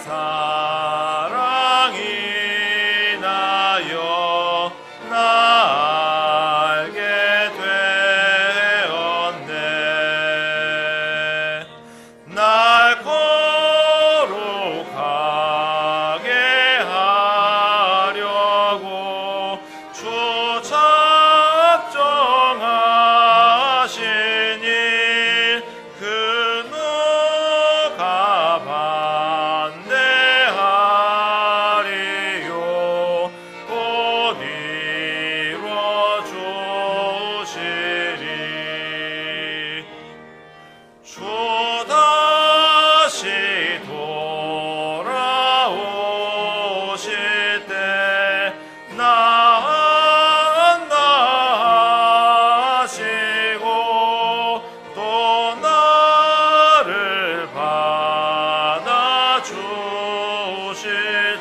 사랑이 나여 나 알게 되었네. 날 거룩하게 하려고 주 작정하신 일 그 누가 반대하리요. 곧 이루어주시리. 주 다시 돌아오실 때 나한다 하시고 또 나를 받아주실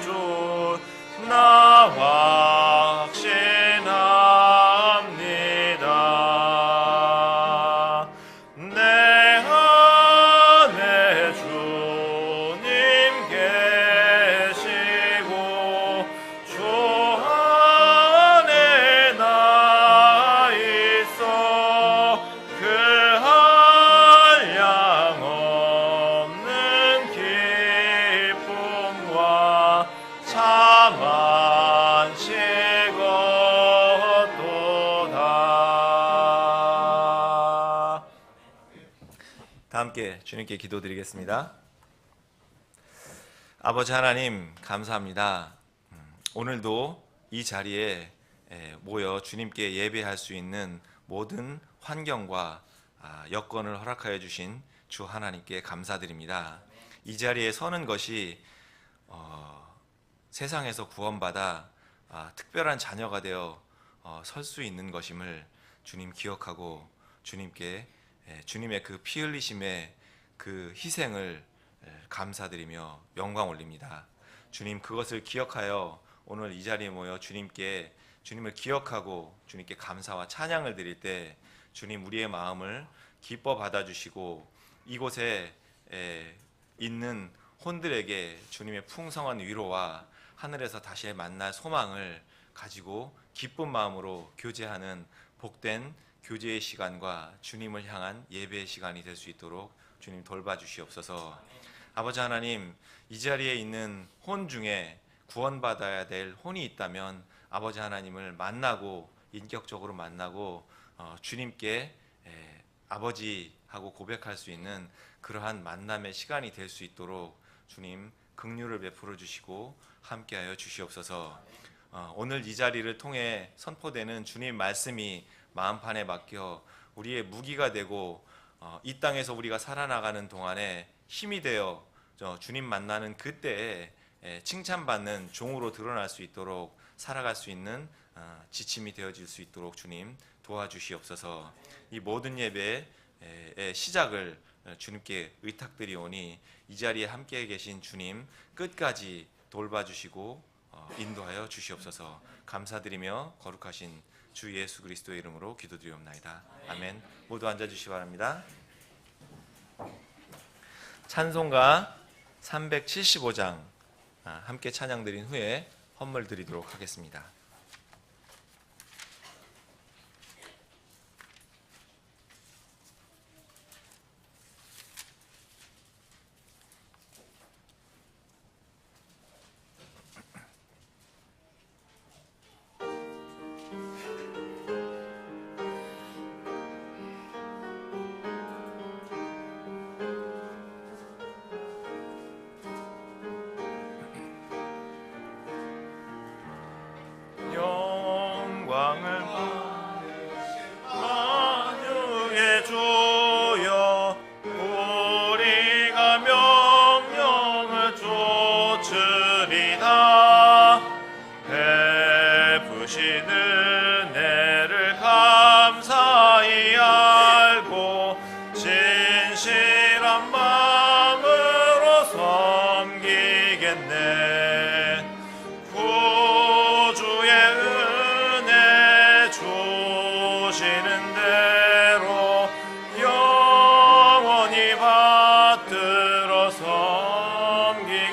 줄 나 확신합니다. 내 안에 주님 계시고 주 안에 나 있어 그 한량 없는 기쁨과 참 안식었도다. 다 함께 주님께 기도드리겠습니다. 아버지 하나님, 감사합니다. 오늘도 이 자리에 모여 주님께 예배할 수 있는 모든 환경과 여건을 허락하여 주신 주 하나님께 감사드립니다. 이 자리에 서는 것이 세상에서 구원받아 특별한 자녀가 되어 설 수 있는 것임을 주님 기억하고 주님께 주님의 그 피 흘리심의 그 희생을 감사드리며 영광 올립니다. 주님, 그것을 기억하여 오늘 이 자리에 모여 주님을 기억하고 주님께 감사와 찬양을 드릴 때 주님, 우리의 마음을 기뻐 받아주시고 이곳에 있는 혼들에게 주님의 풍성한 위로와 하늘에서 다시 만날 소망을 가지고 기쁜 마음으로 교제하는 복된 교제의 시간과 주님을 향한 예배의 시간이 될 수 있도록 주님 돌봐주시옵소서. 아버지 하나님, 이 자리에 있는 혼 중에 구원받아야 될 혼이 있다면 아버지 하나님을 만나고 인격적으로 만나고 주님께 아버지하고 고백할 수 있는 그러한 만남의 시간이 될 수 있도록 주님 긍휼을 베풀어 주시고 함께하여 주시옵소서. 오늘 이 자리를 통해 선포되는 주님 말씀이 마음판에 맡겨 우리의 무기가 되고 이 땅에서 우리가 살아나가는 동안에 힘이 되어 주님 만나는 그때에 칭찬받는 종으로 드러날 수 있도록 살아갈 수 있는 지침이 되어질 수 있도록 주님 도와주시옵소서. 이 모든 예배의 시작을 주님께 의탁드리오니 이 자리에 함께 계신 주님 끝까지 돌봐주시고 인도하여 주시옵소서. 감사드리며 거룩하신 주 예수 그리스도의 이름으로 기도드리옵나이다. 아멘. 모두 앉아주시기 바랍니다. 찬송가 375장 함께 찬양 드린 후에 헌물 드리도록 하겠습니다. 만유의 주여 우리가 명령을 쫓으리다. 베푸신 은혜를 감사히 알고 진실한 마음으로 섬기겠네. 주시는 대로 영원히 받들어 섬기겠네.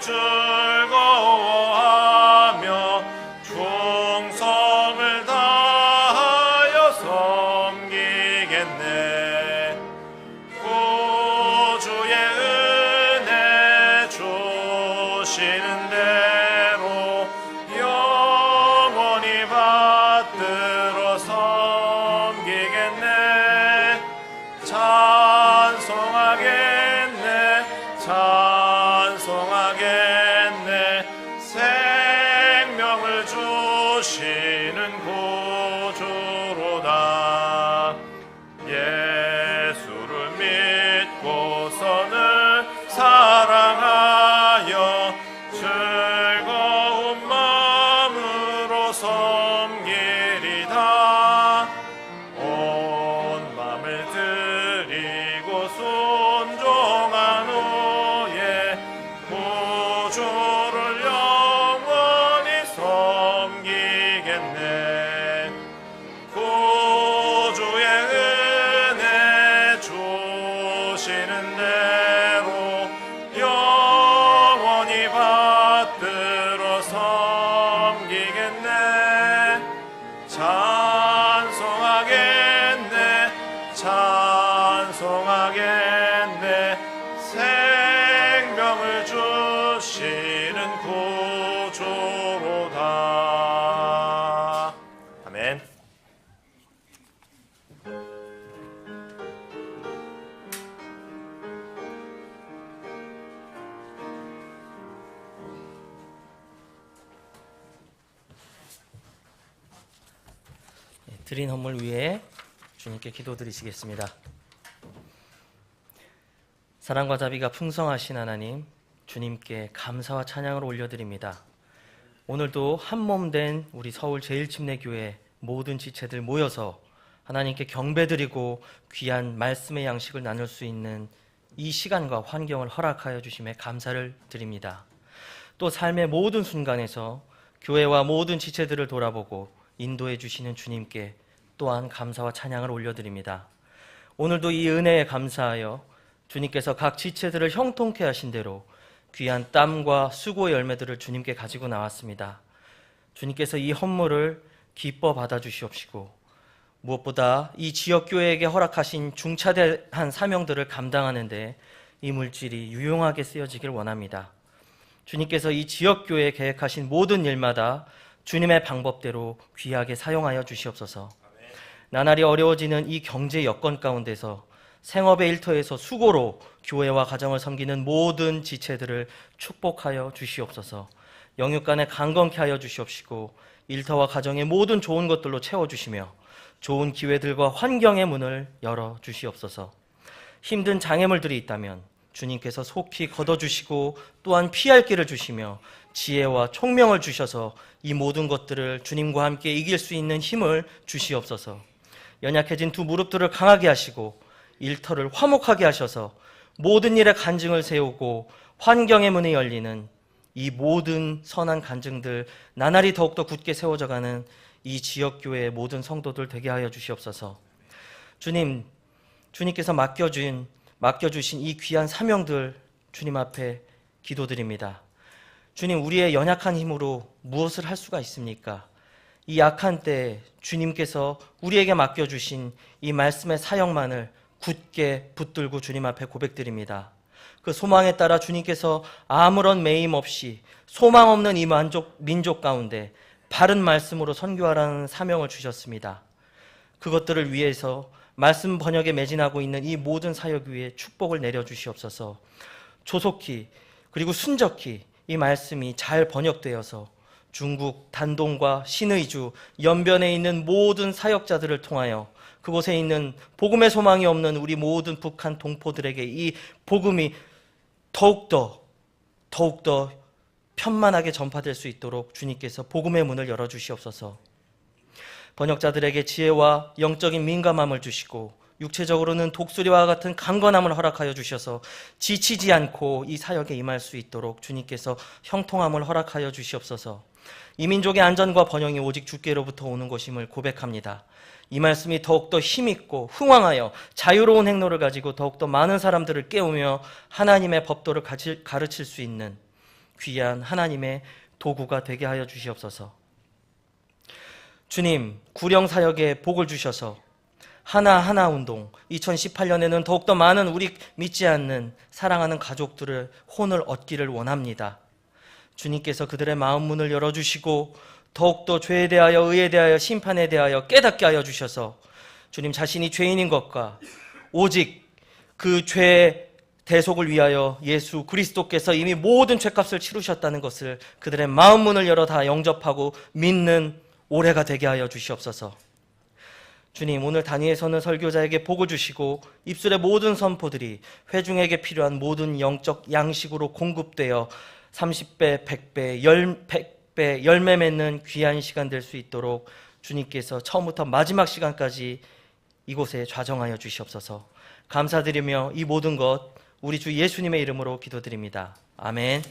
즐거워하며 충성을 다하여 섬기겠네. 구주의 은혜 주시는 대로 영원히 받들어 섬기겠네. 찬송하겠네, 찬송하겠네. 생명을 주시는 구주로다. 예수를 믿고서는 사랑하여 즐거운 마음으로 섬기리다. 온 마음을 드리고 순종한 후에 구주를 영원히 섬기겠네. 구주의 은혜 주시는 대로 영원히 받들어 섬기겠네. 찬송하겠네, 찬송하겠네. 생명을 주시는 구주로다. 아멘. 드린 헌물 위에 주님께 기도드리시겠습니다. 사랑과 자비가 풍성하신 하나님, 주님께 감사와 찬양을 올려드립니다. 오늘도 한몸 된 우리 서울 제1침례교회 모든 지체들 모여서 하나님께 경배드리고 귀한 말씀의 양식을 나눌 수 있는 이 시간과 환경을 허락하여 주심에 감사를 드립니다. 또 삶의 모든 순간에서 교회와 모든 지체들을 돌아보고 인도해 주시는 주님께 또한 감사와 찬양을 올려드립니다. 오늘도 이 은혜에 감사하여 주님께서 각 지체들을 형통케 하신 대로 귀한 땀과 수고의 열매들을 주님께 가지고 나왔습니다. 주님께서 이 헌물을 기뻐 받아주시옵시고 무엇보다 이 지역교회에게 허락하신 중차대한 사명들을 감당하는 데 이 물질이 유용하게 쓰여지길 원합니다. 주님께서 이 지역교회에 계획하신 모든 일마다 주님의 방법대로 귀하게 사용하여 주시옵소서. 나날이 어려워지는 이 경제 여건 가운데서 생업의 일터에서 수고로 교회와 가정을 섬기는 모든 지체들을 축복하여 주시옵소서. 영육간에 강건케 하여 주시옵시고 일터와 가정의 모든 좋은 것들로 채워주시며 좋은 기회들과 환경의 문을 열어 주시옵소서. 힘든 장애물들이 있다면 주님께서 속히 걷어주시고 또한 피할 길을 주시며 지혜와 총명을 주셔서 이 모든 것들을 주님과 함께 이길 수 있는 힘을 주시옵소서. 연약해진 두 무릎들을 강하게 하시고 일터를 화목하게 하셔서 모든 일에 간증을 세우고 환경의 문이 열리는 이 모든 선한 간증들 나날이 더욱더 굳게 세워져가는 이 지역교회의 모든 성도들 되게 하여 주시옵소서. 주님께서 맡겨주신 이 귀한 사명들 주님 앞에 기도드립니다. 주님, 우리의 연약한 힘으로 무엇을 할 수가 있습니까? 이 약한 때에 주님께서 우리에게 맡겨주신 이 말씀의 사역만을 굳게 붙들고 주님 앞에 고백드립니다. 그 소망에 따라 주님께서 아무런 매임 없이 소망 없는 이 민족 가운데 바른 말씀으로 선교하라는 사명을 주셨습니다. 그것들을 위해서 말씀 번역에 매진하고 있는 이 모든 사역 위에 축복을 내려주시옵소서. 조속히 그리고 순적히 이 말씀이 잘 번역되어서 중국, 단동과 신의주, 연변에 있는 모든 사역자들을 통하여 그곳에 있는 복음의 소망이 없는 우리 모든 북한 동포들에게 이 복음이 더욱더 편만하게 전파될 수 있도록 주님께서 복음의 문을 열어주시옵소서. 번역자들에게 지혜와 영적인 민감함을 주시고 육체적으로는 독수리와 같은 강건함을 허락하여 주셔서 지치지 않고 이 사역에 임할 수 있도록 주님께서 형통함을 허락하여 주시옵소서. 이 민족의 안전과 번영이 오직 주께로부터 오는 것임을 고백합니다. 이 말씀이 더욱더 힘있고 흥왕하여 자유로운 행로를 가지고 더욱더 많은 사람들을 깨우며 하나님의 법도를 가르칠 수 있는 귀한 하나님의 도구가 되게 하여 주시옵소서. 주님, 구령 사역에 복을 주셔서 하나하나 운동 2018년에는 더욱더 많은 우리 믿지 않는 사랑하는 가족들을 혼을 얻기를 원합니다. 주님께서 그들의 마음 문을 열어주시고 더욱더 죄에 대하여 의에 대하여 심판에 대하여 깨닫게 하여 주셔서 주님 자신이 죄인인 것과 오직 그 죄의 대속을 위하여 예수 그리스도께서 이미 모든 죄값을 치르셨다는 것을 그들의 마음 문을 열어 다 영접하고 믿는 올해가 되게 하여 주시옵소서. 주님, 오늘 단위에서는 설교자에게 복을 주시고 입술의 모든 선포들이 회중에게 필요한 모든 영적 양식으로 공급되어 30배, 100배, 100배 열매 맺는 귀한 시간 될 수 있도록 주님께서 처음부터 마지막 시간까지 이곳에 좌정하여 주시옵소서. 감사드리며 이 모든 것 우리 주 예수님의 이름으로 기도드립니다. 아멘.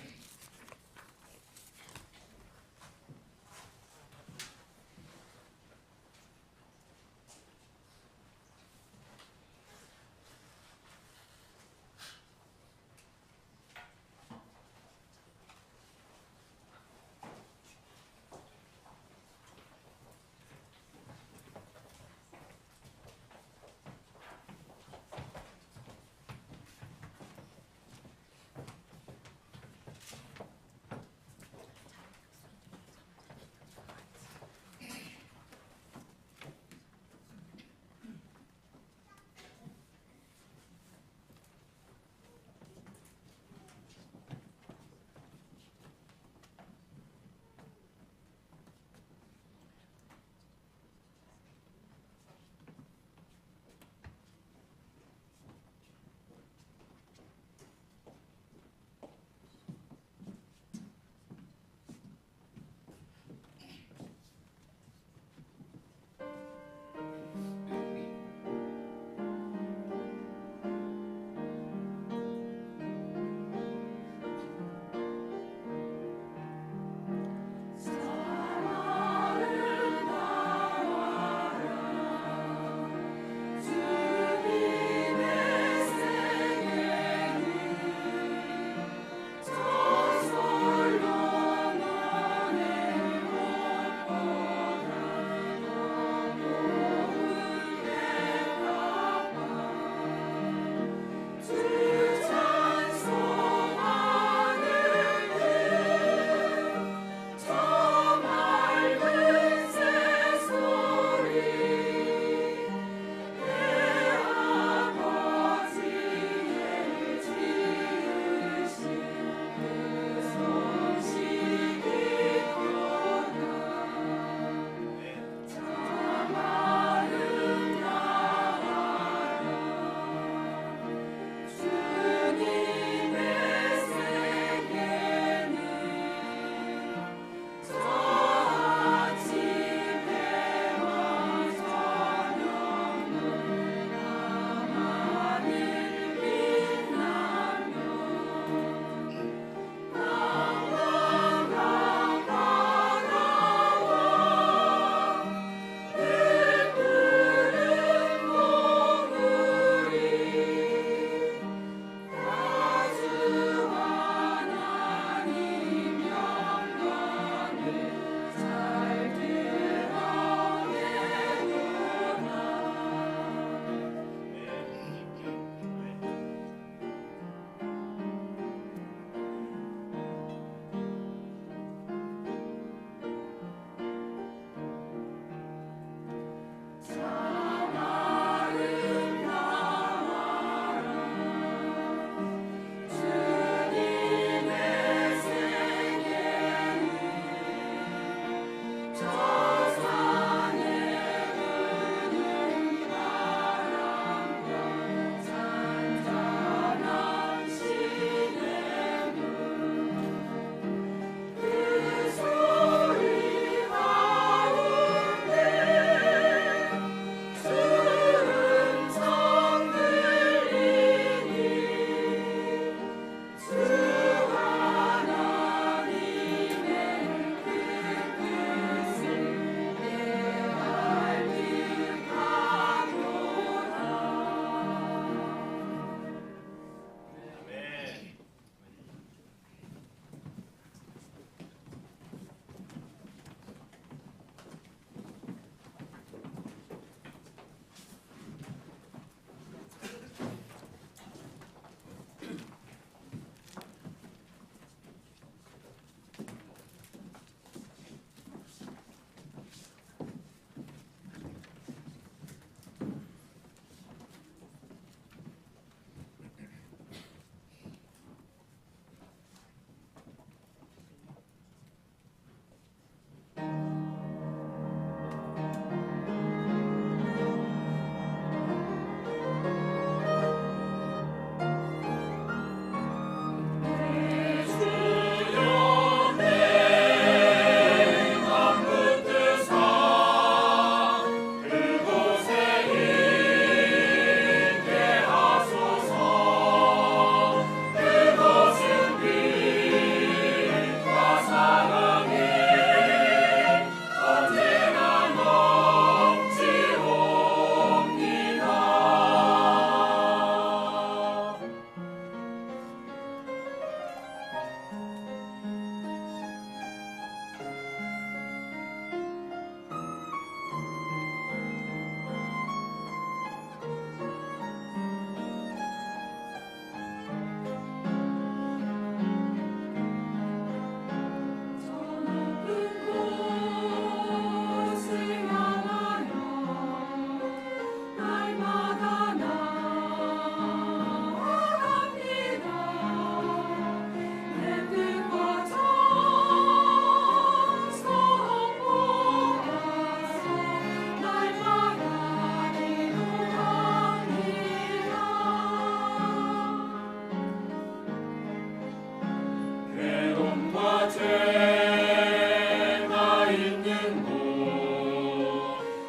죄가 있는 곳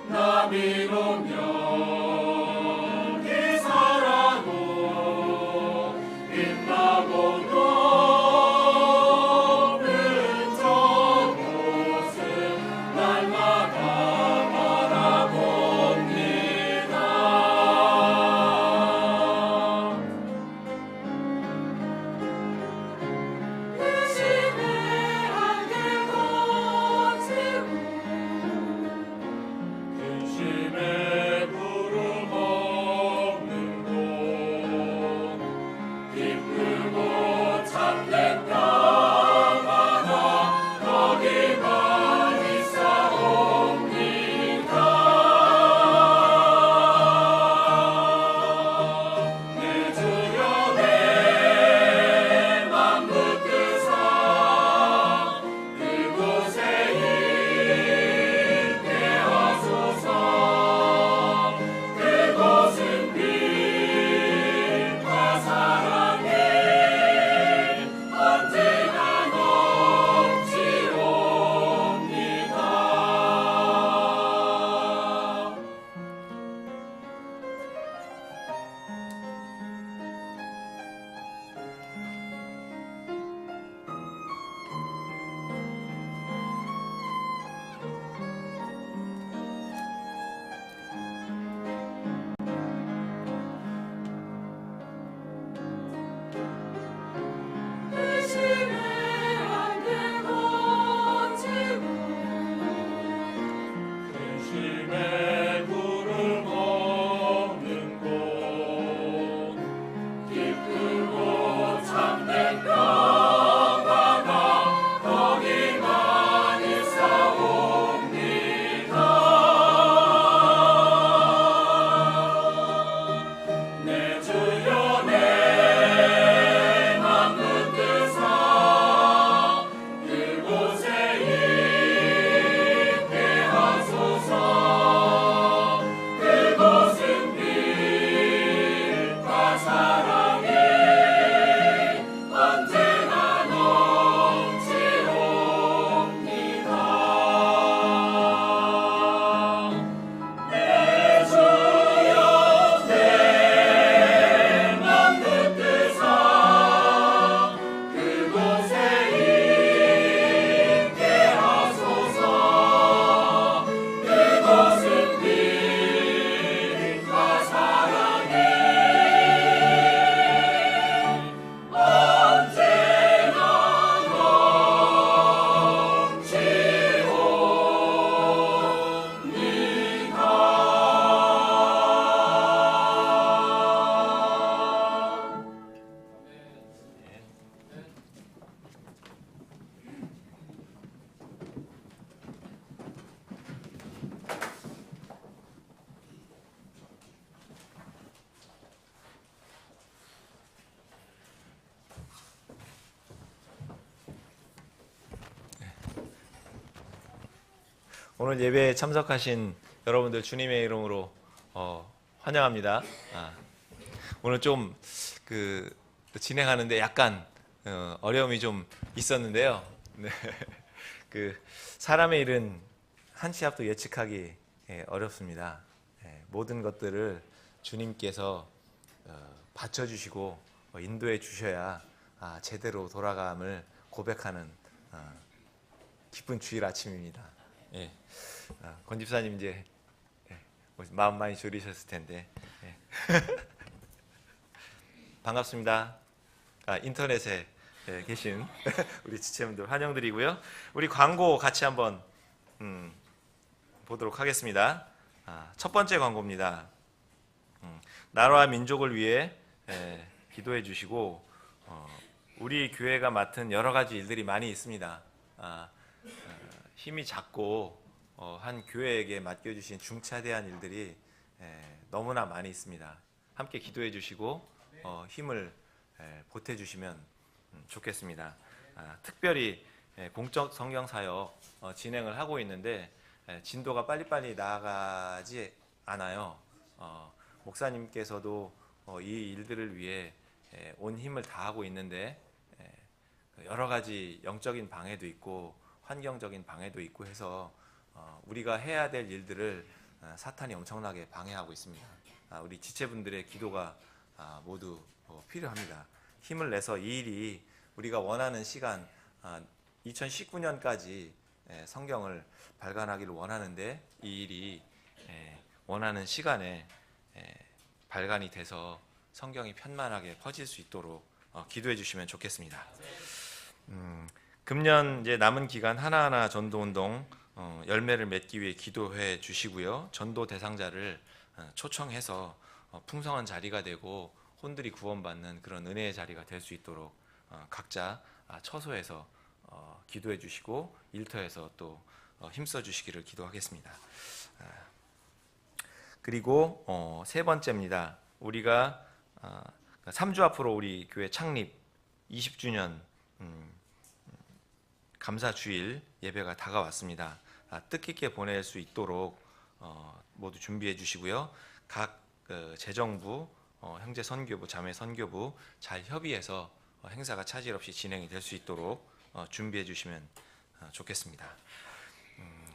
나비로면 기사라도 빛나고 높은 저곳을 날마다 바라봅니다. 의심의 안개 거치고 근심의 구름 없는 곳 기쁘고 참된 평안아 거기만 있사옵니다. 내 주여 내 맘 붙드사 그곳에 있게 하소서. 그곳은 빛과 사랑이 언제나 넘치옵니다. 의심의 안개 거치고 근심의 구름 없는 곳 기쁘고 참된 평안아 거기만 있사옵니다. 내 주여 내 맘 붙드사 그곳에 있게 하소서. 그곳은 빛과 사랑이 언제나 넘치옵니다. 내 주여 내 맘 붙드사 그곳에 있게 하소서. 그곳은 빛과 사랑이 언제나 넘치옵니다. 오늘 예배에 참석하신 여러분들 주님의 이름으로 환영합니다. 오늘 좀 진행하는데 약간 어려움이 좀 있었는데요. 네. 사람의 일은 한 치 앞도 예측하기 어렵습니다. 모든 것들을 주님께서 받쳐주시고 인도해 주셔야 제대로 돌아감을 고백하는 기쁜 주일 아침입니다. 예. 권 집사님 이제 마음 많이 졸이셨을 텐데 반갑습니다. 인터넷에 계신 우리 지체분들 환영드리고요. 우리 광고 같이 한번 보도록 하겠습니다. 첫 번째 광고입니다. 나라와 민족을 위해 기도해 주시고 우리 교회가 맡은 여러 가지 일들이 많이 있습니다. 힘이 작고 한 교회에게 맡겨주신 중차대한 일들이 너무나 많이 있습니다. 함께 기도해 주시고 힘을 보태 주시면 좋겠습니다. 특별히 공적 성경 사역 진행을 하고 있는데 진도가 빨리빨리 나아가지 않아요. 목사님께서도 이 일들을 위해 온 힘을 다하고 있는데 여러 가지 영적인 방해도 있고 환경적인 방해도 있고 해서 우리가 해야 될 일들을 사탄이 엄청나게 방해하고 있습니다. 우리 지체분들의 기도가 모두 필요합니다. 힘을 내서 이 일이 우리가 원하는 시간 2019년까지 성경을 발간하기를 원하는데 이 일이 원하는 시간에 발간이 돼서 성경이 편만하게 퍼질 수 있도록 기도해 주시면 좋겠습니다. 금년 이제 남은 기간 하나하나 전도운동 열매를 맺기 위해 기도해 주시고요. 전도 대상자를 초청해서 풍성한 자리가 되고 혼들이 구원받는 그런 은혜의 자리가 될 수 있도록 각자 처소에서 기도해 주시고 일터에서 또 힘써 주시기를 기도하겠습니다. 그리고 세 번째입니다. 우리가 3주 앞으로 우리 교회 창립 20주년 감사주일 예배가 다가왔습니다. 뜻깊게 보낼 수 있도록 모두 준비해 주시고요. 각 재정부, 형제 선교부, 자매 선교부 잘 협의해서 행사가 차질 없이 진행이 될 수 있도록 준비해 주시면 좋겠습니다.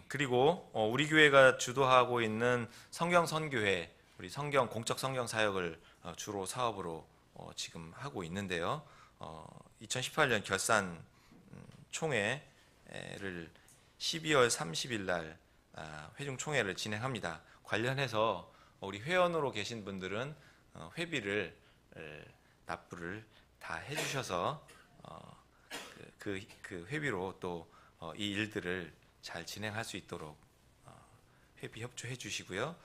그리고 우리 교회가 주도하고 있는 성경 선교회, 우리 성경 공적 성경 사역을 주로 사업으로 지금 하고 있는데요. 2018년 결산 총회를 12월 30일 날 회중 총회를 진행합니다. 관련해서 우리 회원으로 계신 분들은 회비를 납부를 다 해주셔서 그 회비로 또 이 일들을 잘 진행할 수 있도록 회비 협조해 주시고요.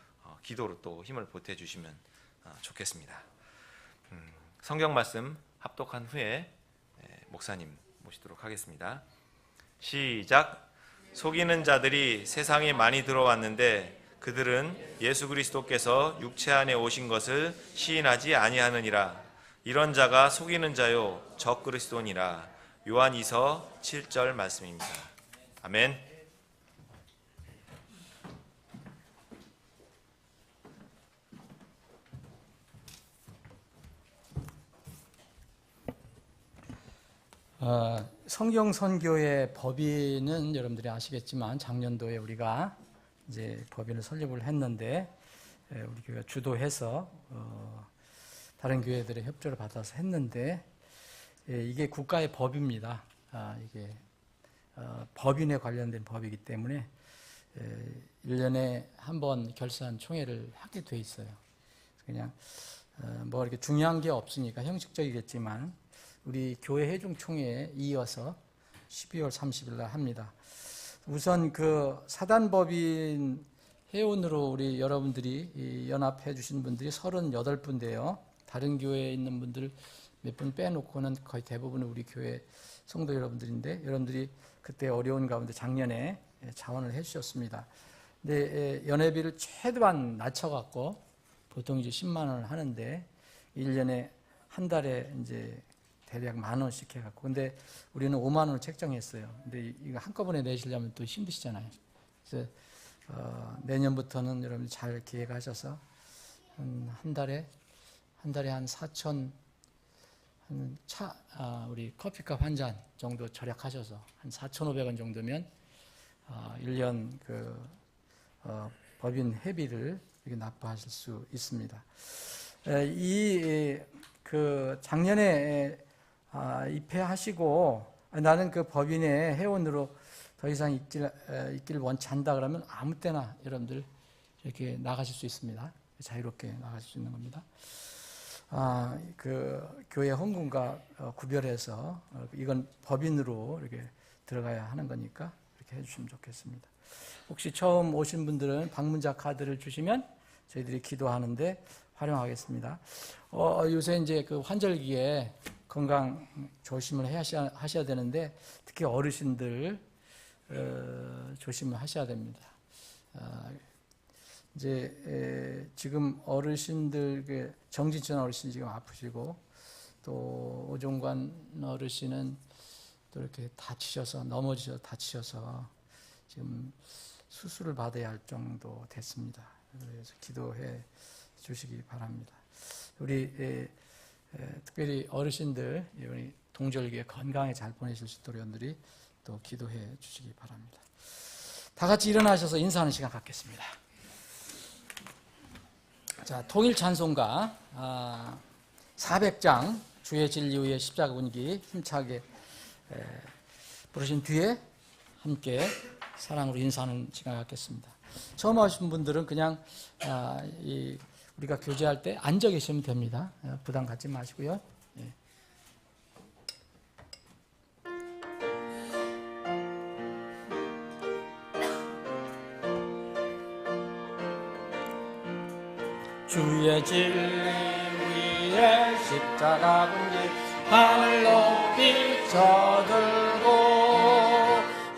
기도로 또 힘을 보태 주시면 좋겠습니다. 성경 말씀 합독한 후에 목사님 모시도록 하겠습니다. 시작. 속이는 자들이 세상에 많이 들어왔는데 그들은 예수 그리스도께서 육체 안에 오신 것을 시인하지 아니하느니라. 이런 자가 속이는 자요 적 그리스도니라. 요한이서 7절 말씀입니다. 아멘. 성경 선교의 법인은 여러분들이 아시겠지만 작년도에 우리가 이제 법인을 설립을 했는데 우리 교회가 주도해서 다른 교회들의 협조를 받아서 했는데 이게 국가의 법입니다. 이게 법인에 관련된 법이기 때문에 1년에 한 번 결산 총회를 하게 돼 있어요. 그냥 뭐 이렇게 중요한 게 없으니까 형식적이겠지만 우리 교회 회중 총회에 이어서 12월 30일 날 합니다. 우선 그 사단법인 회원으로 우리 여러분들이 연합해 주신 분들이 38분인데요. 다른 교회에 있는 분들 몇 분 빼놓고는 거의 대부분 우리 교회 성도 여러분들인데 여러분들이 그때 어려운 가운데 작년에 자원을 해 주셨습니다. 근데 연회비를 최대한 낮춰갖고 보통 이제 10만 원을 하는데 1년에 한 달에 이제 대략 10,000원씩 해갖고 근데 우리는 5만 원을 책정했어요. 근데 이거 한꺼번에 내시려면 또 힘드시잖아요. 그래서 내년부터는 여러분 잘 기획하셔서 한 달에 한 4천 우리 커피값 한 잔 정도 절약하셔서 한 4,500원 정도면 1년 법인 회비를 이렇게 납부하실 수 있습니다. 작년에 입회하시고 나는 그 법인의 회원으로 더 이상 있기를 원치 않다 그러면 아무 때나 여러분들 이렇게 나가실 수 있습니다. 자유롭게 나가실 수 있는 겁니다. 그 교회 헌금과 구별해서 이건 법인으로 이렇게 들어가야 하는 거니까 이렇게 해주시면 좋겠습니다. 혹시 처음 오신 분들은 방문자 카드를 주시면 저희들이 기도하는데 활용하겠습니다. 요새 이제 그 환절기에 건강 조심을 하셔야 되는데 특히 어르신들 조심을 하셔야 됩니다. 이제 지금 어르신들 정진천 어르신 지금 아프시고 또 오종관 어르신은 또 이렇게 다치셔서 지금 수술을 받아야 할 정도 됐습니다. 그래서 기도해 주시기 바랍니다. 우리 특별히 어르신들 우리 동절기에 건강에 잘 보내실 수 있도록 여러분들이 또 기도해 주시기 바랍니다. 다 같이 일어나셔서 인사하는 시간 갖겠습니다. 자, 통일 찬송가 400장 주의 진리 위에 십자가 군기 힘차게 부르신 뒤에 함께 사랑으로 인사하는 시간 갖겠습니다. 처음 오신 분들은 그냥 우리가 교제할 때 앉아 계시면 됩니다. 부담 갖지 마시고요. 예. 주의 진리 위에 십자가 군기 하늘 높이 쳐들고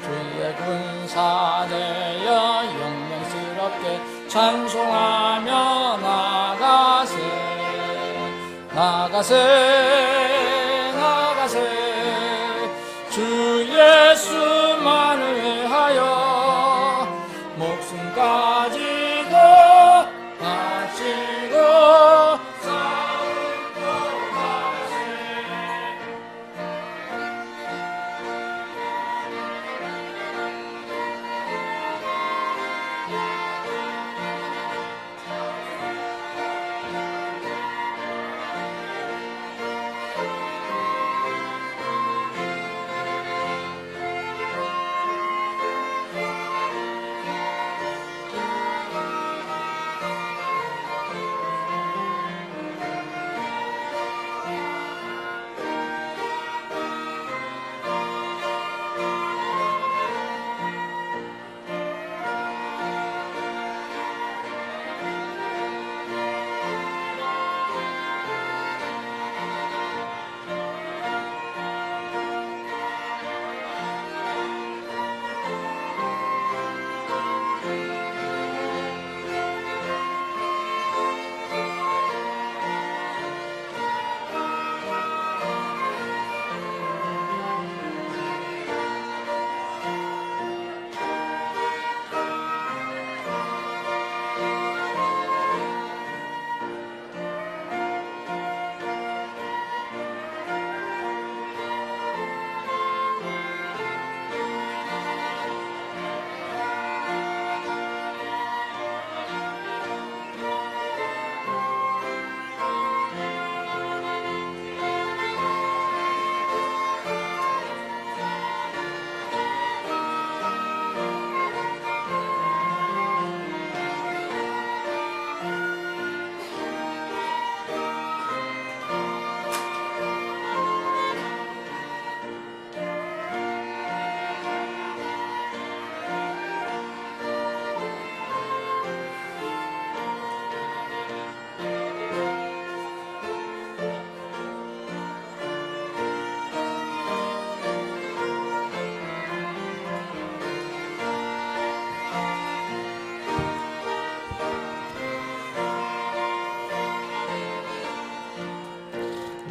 주의 군사 되어 영맹스럽게 찬송하며 나가세 나가세 나가세 주 예수만을 위하여 목숨까지도 바치고 싸우고 나가세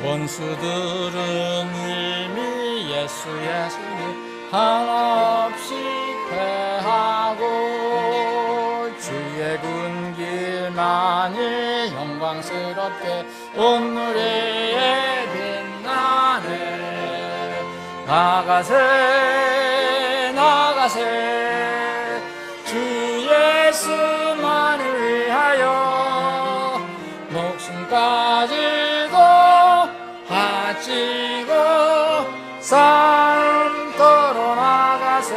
원수들은 이미 예수의 승리 하나 없이 패하고 주의 군길만이 영광스럽게 온누리에 빛나네 나가세 나가세 주 예수만을 위하여 목숨까지도 바치고 산토로 나가세.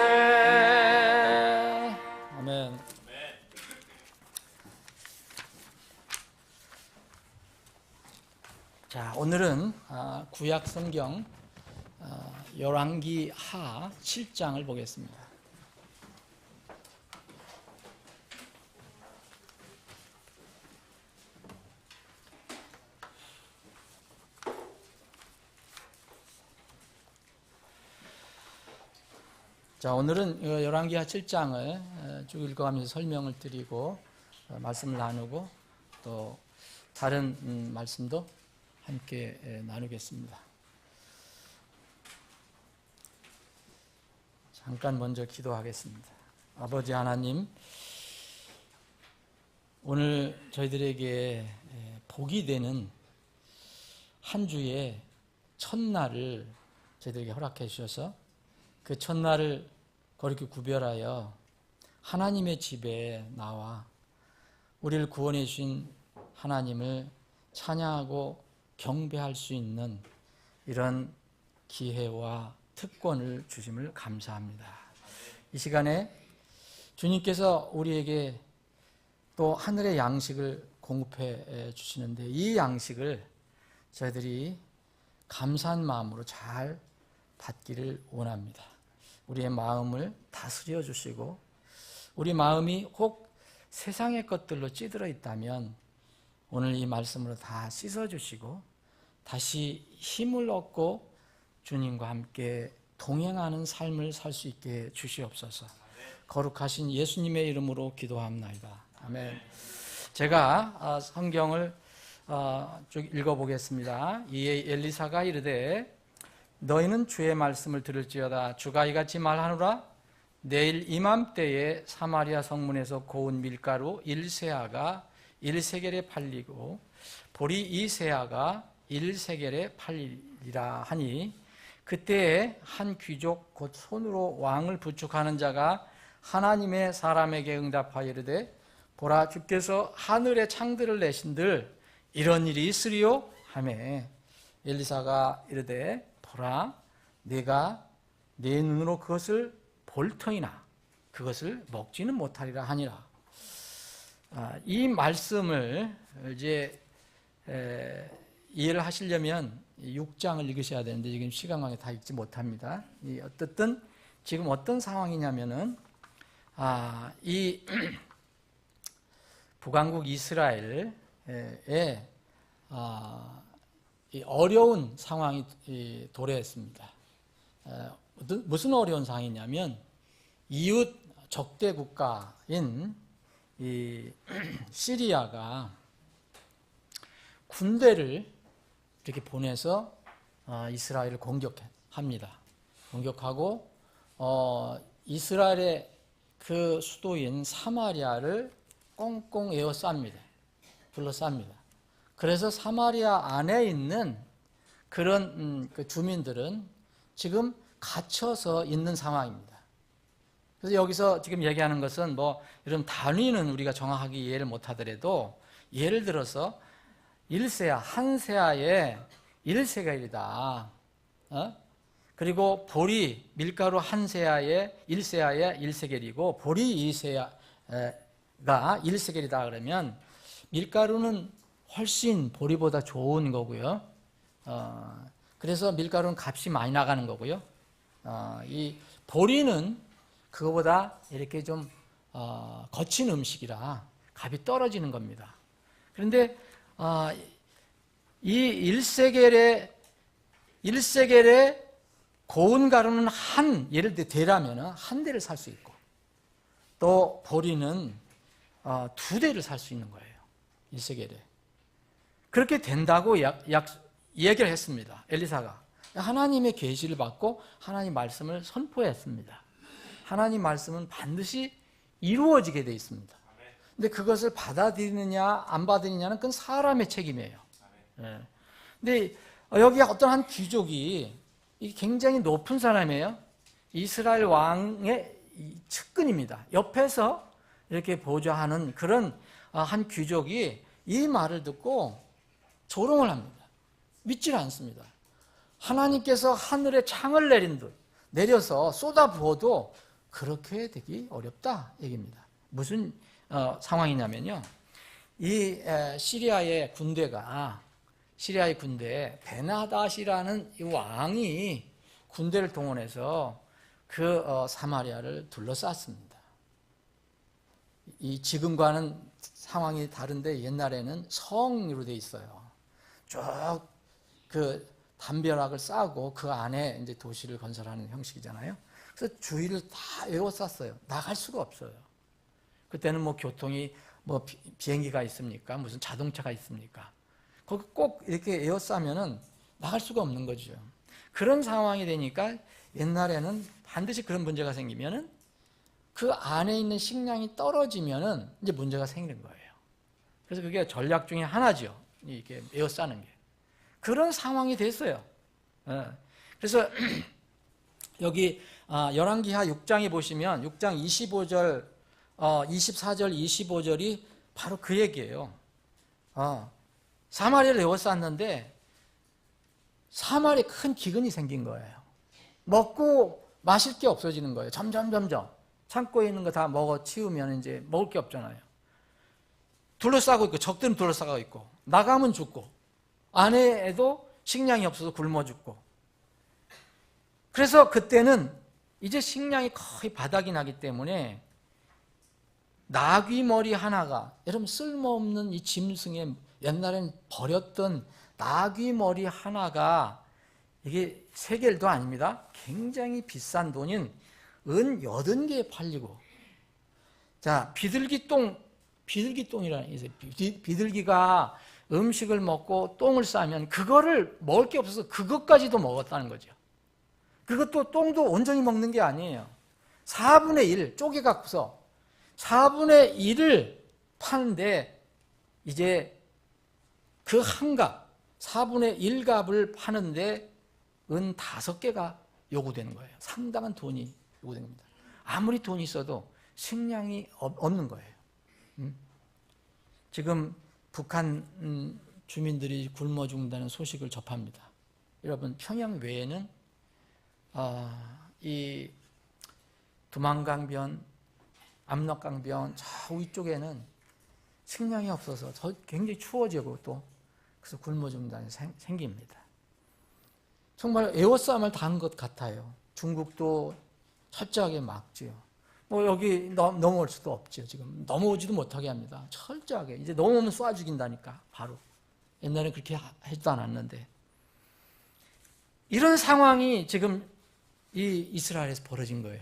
아멘. 자, 오늘은 구약 성경 열왕기 하 7장을 보겠습니다. 자, 오늘은 열왕기하 7장을 쭉 읽어가면서 설명을 드리고 말씀을 나누고 또 다른 말씀도 함께 나누겠습니다. 잠깐 먼저 기도하겠습니다. 아버지 하나님, 오늘 저희들에게 복이 되는 한 주의 첫날을 저희들에게 허락해 주셔서 그 첫날을 거룩히 구별하여 하나님의 집에 나와 우리를 구원해 주신 하나님을 찬양하고 경배할 수 있는 이런 기회와 특권을 주심을 감사합니다. 이 시간에 주님께서 우리에게 또 하늘의 양식을 공급해 주시는데 이 양식을 저희들이 감사한 마음으로 잘 받기를 원합니다. 우리의 마음을 다스려 주시고 우리 마음이 혹 세상의 것들로 찌들어 있다면 오늘 이 말씀으로 다 씻어 주시고 다시 힘을 얻고 주님과 함께 동행하는 삶을 살 수 있게 주시옵소서. 거룩하신 예수님의 이름으로 기도합나이다. 아멘. 제가 성경을 쭉 읽어보겠습니다. 이에 엘리사가 이르되 너희는 주의 말씀을 들을지어다. 주가 이같이 말하노라. 내일 이맘때에 사마리아 성문에서 고운 밀가루 1세아가 1세겔에 팔리고 보리 2세아가 1세겔에 팔리리라 하니 그때에 한 귀족 곧 손으로 왕을 부축하는 자가 하나님의 사람에게 응답하여 이르되 보라 주께서 하늘의 창들을 내신들 이런 일이 있으리요 하매 엘리사가 이르되 보라 내가 내 눈으로 그것을 볼 터이나 그것을 먹지는 못하리라 하니라. 이 말씀을 이제 이해를 하시려면 6장을 읽으셔야 되는데 지금 시간 관계 다 읽지 못합니다. 어쨌든 지금 어떤 상황이냐면은 이 북왕국 이스라엘에 어려운 상황이 도래했습니다. 무슨 어려운 상황이냐면 이웃 적대 국가인 이 시리아가 군대를 이렇게 보내서 이스라엘을 공격합니다. 공격하고 이스라엘의 그 수도인 사마리아를 꽁꽁 에워쌉니다. 둘러쌉니다. 그래서 사마리아 안에 있는 그런 그 주민들은 지금 갇혀서 있는 상황입니다. 그래서 여기서 지금 얘기하는 것은 뭐 이런 단위는 우리가 정확하게 이해를 못하더라도 예를 들어서 1세아, 한 세아에 1세겔이다. 그리고 보리, 밀가루 한 세아에 1세아에 1세겔이고 보리 2세아가 1세겔이다 그러면 밀가루는 훨씬 보리보다 좋은 거고요. 그래서 밀가루는 값이 많이 나가는 거고요. 이 보리는 그거보다 이렇게 좀 거친 음식이라 값이 떨어지는 겁니다. 그런데 이 1세겔의 고운 가루는 예를 들어 대라면 한 대를 살 수 있고 또 보리는 2대를 살 수 있는 거예요. 1세겔에. 그렇게 된다고 얘기를 했습니다. 엘리사가. 하나님의 계시를 받고 하나님 말씀을 선포했습니다. 하나님 말씀은 반드시 이루어지게 되어 있습니다. 근데 그것을 받아들이느냐 안 받아들이느냐는 그건 사람의 책임이에요. 근데 여기 어떤 한 귀족이 굉장히 높은 사람이에요. 이스라엘 왕의 측근입니다. 옆에서 이렇게 보좌하는 그런 한 귀족이 이 말을 듣고 조롱을 합니다. 믿질 않습니다. 하나님께서 하늘에 창을 내린 듯 내려서 쏟아부어도 그렇게 되기 어렵다 얘기입니다. 무슨 상황이냐면요. 이 시리아의 군대에 베나닷이라는 이 왕이 군대를 동원해서 그 사마리아를 둘러쌌습니다. 이 지금과는 상황이 다른데 옛날에는 성으로 돼 있어요. 쭉 그 담벼락을 쌓고 그 안에 이제 도시를 건설하는 형식이잖아요. 그래서 주위를 다 에워쌌어요. 나갈 수가 없어요. 그때는 뭐 교통이 뭐 비행기가 있습니까? 무슨 자동차가 있습니까? 거기 꼭 이렇게 에워싸면은 나갈 수가 없는 거죠. 그런 상황이 되니까 옛날에는 반드시 그런 문제가 생기면은 그 안에 있는 식량이 떨어지면은 이제 문제가 생기는 거예요. 그래서 그게 전략 중에 하나죠. 이렇게 에워싸는 게. 그런 상황이 됐어요. 그래서 그래서 여기 열왕기하 6장에 보시면 6장 25절, 24절, 25절이 바로 그 얘기예요. 사마리아를 에워쌌는데 사마리아에 큰 기근이 생긴 거예요. 먹고 마실 게 없어지는 거예요. 점점 창고에 있는 거 다 먹어 치우면 이제 먹을 게 없잖아요. 둘러싸고 있고, 적들은 둘러싸고 있고, 나가면 죽고, 안에도 식량이 없어서 굶어 죽고. 그래서 그때는 이제 식량이 거의 바닥이 나기 때문에 나귀 머리 하나가, 여러분 쓸모없는 이 짐승에 옛날엔 버렸던 나귀 머리 하나가 이게 세겔도 아닙니다. 굉장히 비싼 돈인 은 80개에 팔리고. 자, 비둘기똥이라는 게 있어요. 비둘기가 음식을 먹고 똥을 싸면 그거를 먹을 게 없어서 그것까지도 먹었다는 거죠. 그것도 똥도 온전히 먹는 게 아니에요. 4분의 1 쪼개갖고서 4분의 1을 파는데 이제 그 한 갑, 4분의 1갑을 파는데 은 5개가 요구되는 거예요. 상당한 돈이 요구되는 겁니다. 아무리 돈이 있어도 식량이 없는 거예요. 지금 북한 주민들이 굶어 죽는다는 소식을 접합니다. 여러분, 평양 외에는 이 두만강변, 압록강변 저 위쪽에는 식량이 없어서 굉장히 추워지고 또 그래서 굶어 죽는다는 생깁니다. 정말 에워싸움을 당한 것 같아요. 중국도 철저하게 막지요. 뭐 여기 넘어올 수도 없죠. 지금 넘어오지도 못하게 합니다. 철저하게. 이제 넘어오면 쏴 죽인다니까 바로. 옛날에 그렇게 하지도 않았는데. 이런 상황이 지금 이 이스라엘에서 벌어진 거예요.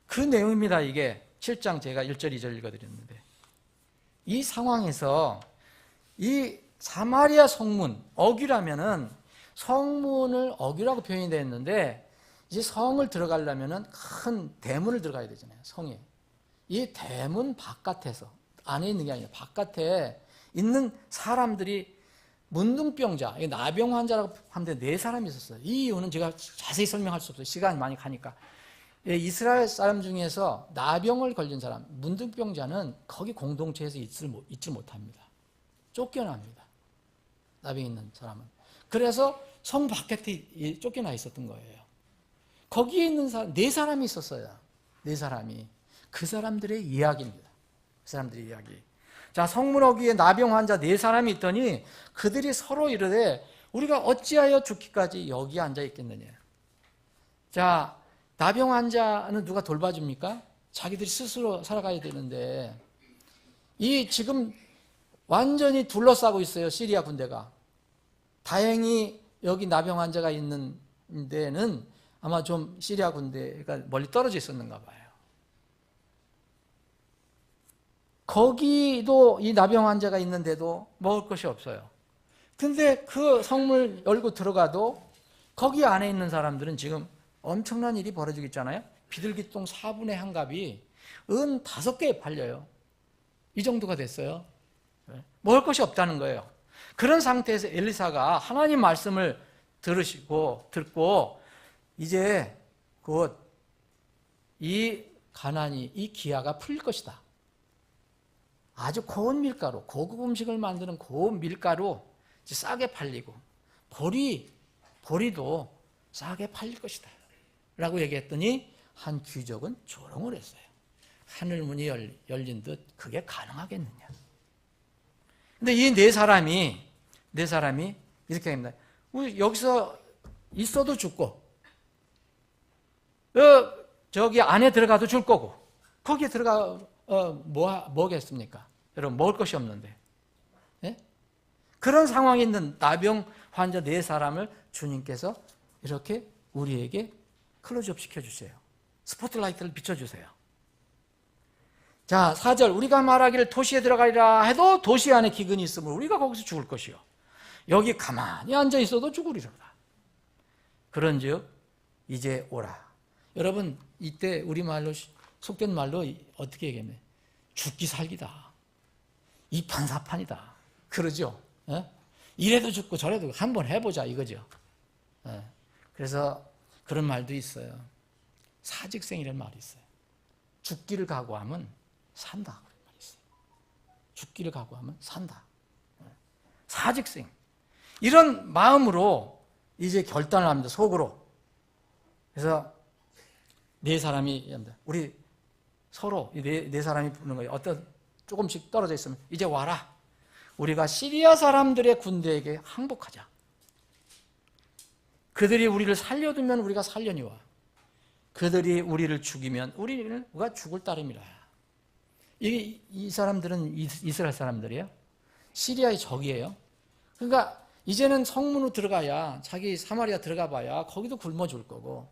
그 내용입니다. 이게 7장 제가 1절 2절 읽어드렸는데, 이 상황에서 이 사마리아 성문, 어귀라면은 성문을 어귀라고 표현이 되어 있는데, 이제 성을 들어가려면은 큰 대문을 들어가야 되잖아요. 성에. 이 대문 바깥에서, 안에 있는 게 아니라 바깥에 있는 사람들이 문둥병자, 나병 환자라고 하는데 4사람이 있었어요. 이 이유는 제가 자세히 설명할 수 없어요. 시간이 많이 가니까. 이스라엘 사람 중에서 나병을 걸린 사람, 문둥병자는 거기 공동체에서 있지 못합니다. 쫓겨납니다. 나병 있는 사람은. 그래서 성 바깥에 쫓겨나 있었던 거예요. 거기에 있는 사람, 4사람이 있었어요. 4사람이. 그 사람들의 이야기입니다. 그 사람들의 이야기. 자, 성문 어귀에 나병 환자 4사람이 있더니 그들이 서로 이르되 우리가 어찌하여 죽기까지 여기 앉아 있겠느냐. 자, 나병 환자는 누가 돌봐줍니까? 자기들이 스스로 살아가야 되는데, 이 지금 완전히 둘러싸고 있어요. 시리아 군대가. 다행히 여기 나병 환자가 있는 데는 아마 좀 시리아 군대가 멀리 떨어져 있었는가 봐요. 거기도 이 나병 환자가 있는데도 먹을 것이 없어요. 근데 그 성문을 열고 들어가도 거기 안에 있는 사람들은 지금 엄청난 일이 벌어지고 있잖아요. 비둘기똥 4분의 1갑이 은 5개에 팔려요. 이 정도가 됐어요. 먹을 것이 없다는 거예요. 그런 상태에서 엘리사가 하나님 말씀을 듣고 이제 곧 이 가난이, 이 기아가 풀릴 것이다. 아주 고운 밀가루, 고급 음식을 만드는 고운 밀가루 싸게 팔리고 보리도 싸게 팔릴 것이다 라고 얘기했더니 한 귀족은 조롱을 했어요. 하늘문이 열린 듯 그게 가능하겠느냐. 근데 이 4사람이 이렇게 합니다. 우리 여기서 있어도 죽고 저기 안에 들어가도 줄 거고, 거기에 들어가 뭐겠습니까? 여러분, 먹을 것이 없는데. 예? 그런 상황에 있는 나병 환자 4사람을 주님께서 이렇게 우리에게 클로즈업 시켜주세요. 스포트라이트를 비춰주세요. 자, 4절, 우리가 말하기를 도시에 들어가리라 해도 도시 안에 기근이 있으므로 우리가 거기서 죽을 것이요 여기 가만히 앉아 있어도 죽으리로다. 그런즉 이제 오라. 여러분, 이때 우리말로 속된 말로 어떻게 얘기하면 죽기 살기다. 이판사판이다. 그러죠. 예? 이래도 죽고 저래도 한번 해보자 이거죠. 예. 그래서 그런 말도 있어요. 사직생이라는 말이 있어요. 죽기를 각오하면 산다. 그런 말이 있어요. 죽기를 각오하면 산다. 사직생. 이런 마음으로 이제 결단을 합니다. 속으로. 그래서 네 사람이, 우리 서로 네 사람이 부르는 거예요. 어떤 조금씩 떨어져 있으면 이제 와라. 우리가 시리아 사람들의 군대에게 항복하자. 그들이 우리를 살려두면 우리가 살려니와 그들이 우리를 죽이면 우리가 죽을 따름이라. 이 사람들은 이스라엘 사람들이에요. 시리아의 적이에요. 그러니까 이제는 성문으로 들어가야, 자기 사마리아 들어가 봐야 거기도 굶어 죽을 거고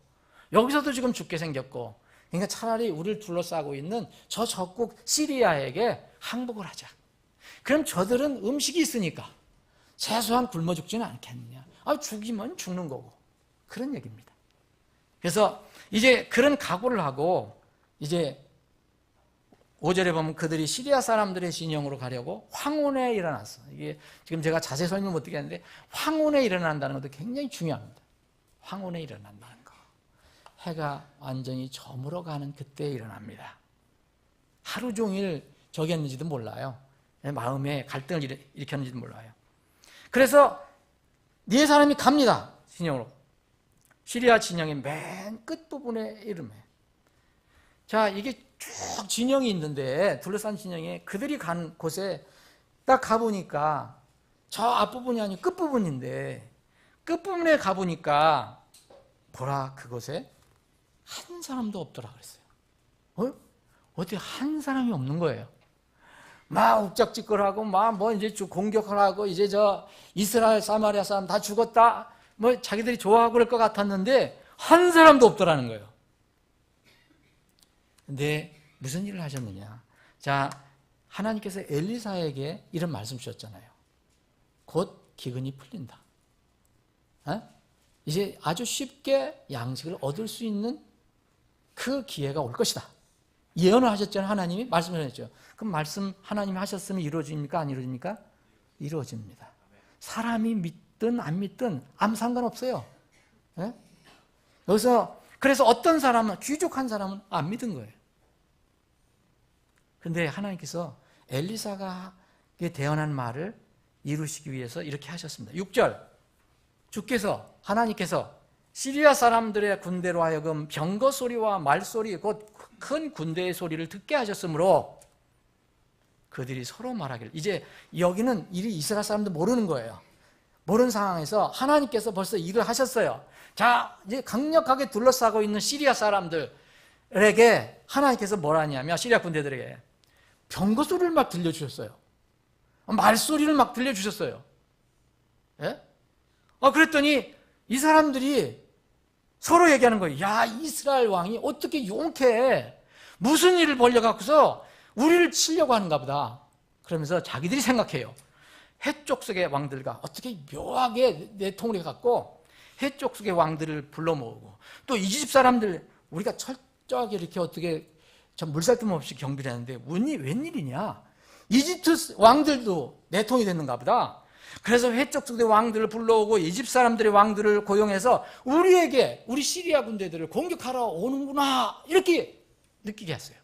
여기서도 지금 죽게 생겼고, 그러니까 차라리 우리를 둘러싸고 있는 저 적국 시리아에게 항복을 하자. 그럼 저들은 음식이 있으니까 최소한 굶어 죽지는 않겠느냐. 죽이면 죽는 거고. 그런 얘기입니다. 그래서 이제 그런 각오를 하고 이제 5절에 보면 그들이 시리아 사람들의 진영으로 가려고 황혼에 일어났어. 이게 지금 제가 자세히 설명 못 드리겠는데 황혼에 일어난다는 것도 굉장히 중요합니다. 황혼에 일어난다는 거. 해가 완전히 저물어 가는 그때에 일어납니다. 하루 종일 저기 했는지도 몰라요. 마음에 갈등을 일으켰는지도 몰라요. 그래서 네 사람이 갑니다. 진영으로. 시리아 진영의 맨 끝부분에 이름에. 자, 이게 쭉 진영이 있는데, 둘러싼 진영에 그들이 간 곳에 딱 가보니까 저 앞부분이 아니고 끝부분인데, 끝부분에 가보니까 보라, 그곳에 한 사람도 없더라 그랬어요. 어떻게 한 사람이 없는 거예요? 막 욱작짓거리하고 막 뭐 이제 공격하라고 이제 저 이스라엘 사마리아 사람 다 죽었다 뭐 자기들이 좋아하고 그럴 것 같았는데 한 사람도 없더라는 거예요. 근데 무슨 일을 하셨느냐? 자, 하나님께서 엘리사에게 이런 말씀 주셨잖아요. 곧 기근이 풀린다. 이제 아주 쉽게 양식을 얻을 수 있는 그 기회가 올 것이다. 예언을 하셨잖아요. 하나님이 말씀을 하셨죠. 그럼 말씀 하나님이 하셨으면 이루어집니까? 안 이루어집니까? 이루어집니다. 사람이 믿든 안 믿든 아무 상관없어요. 네? 여기서 그래서 어떤 사람은, 귀족한 사람은 안 믿은 거예요. 근데 하나님께서 엘리사가 대언한 말을 이루시기 위해서 이렇게 하셨습니다. 6절, 주께서, 하나님께서 시리아 사람들의 군대로 하여금 병거 소리와 말소리, 곧 큰 군대의 소리를 듣게 하셨으므로 그들이 서로 말하기를, 이제 여기는 일이 이스라엘 사람도 모르는 거예요. 모르는 상황에서 하나님께서 벌써 일을 하셨어요. 자, 이제 강력하게 둘러싸고 있는 시리아 사람들에게 하나님께서 뭘 하냐면, 시리아 군대들에게 병거 소리를 막 들려주셨어요. 말소리를 막 들려주셨어요. 예? 그랬더니 이 사람들이 서로 얘기하는 거예요. 야, 이스라엘 왕이 어떻게 용케 무슨 일을 벌려갖고서 우리를 치려고 하는가 보다. 그러면서 자기들이 생각해요. 해쪽 속의 왕들과 어떻게 묘하게 내통을 해갖고 해쪽 속의 왕들을 불러 모으고, 또 이집 사람들 우리가 철저하게 이렇게 어떻게 참 물살뜸 없이 경비를 했는데 웬일이냐? 이집트 왕들도 내통이 됐는가 보다. 그래서 해쪽 속의 왕들을 불러오고 이집 사람들의 왕들을 고용해서 우리 시리아 군대들을 공격하러 오는구나, 이렇게 느끼게 했어요.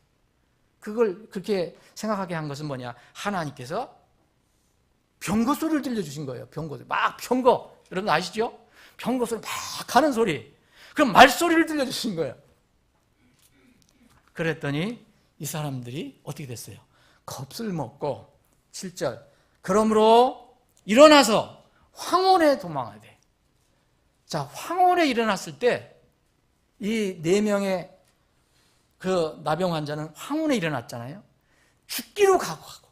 그걸 그렇게 생각하게 한 것은 뭐냐? 하나님께서 병거 소리를 들려주신 거예요. 병거 소리. 막 병거. 여러분 아시죠? 병거 소리 막 하는 소리. 그럼 말소리를 들려주신 거예요. 그랬더니 이 사람들이 어떻게 됐어요? 겁을 먹고, 7절. 그러므로 일어나서 황혼에 도망하되. 자, 황혼에 일어났을 때 이 4명의 그 나병 환자는 황혼에 일어났잖아요. 죽기로 각오하고,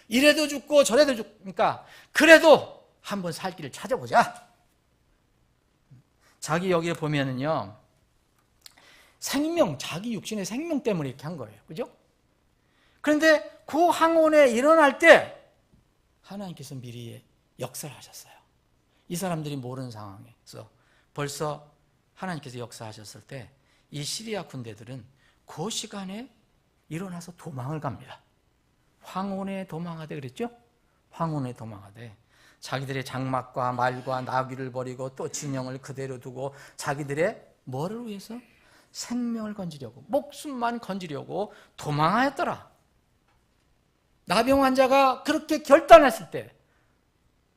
이래도 죽고 저래도 죽으니까 그래도 한번 살 길을 찾아보자. 자기 여기에 보면은요, 생명, 자기 육신의 생명 때문에 이렇게 한 거예요. 그죠? 그런데 그 황혼에 일어날 때 하나님께서 미리 역사를 하셨어요. 이 사람들이 모르는 상황에서 벌써 하나님께서 역사하셨을 때 이 시리아 군대들은 그 시간에 일어나서 도망을 갑니다. 황혼에 도망하되 그랬죠? 황혼에 도망하되. 자기들의 장막과 말과 나귀를 버리고 또 진영을 그대로 두고 자기들의 뭐를 위해서? 생명을 건지려고, 목숨만 건지려고 도망하였더라. 나병 환자가 그렇게 결단했을 때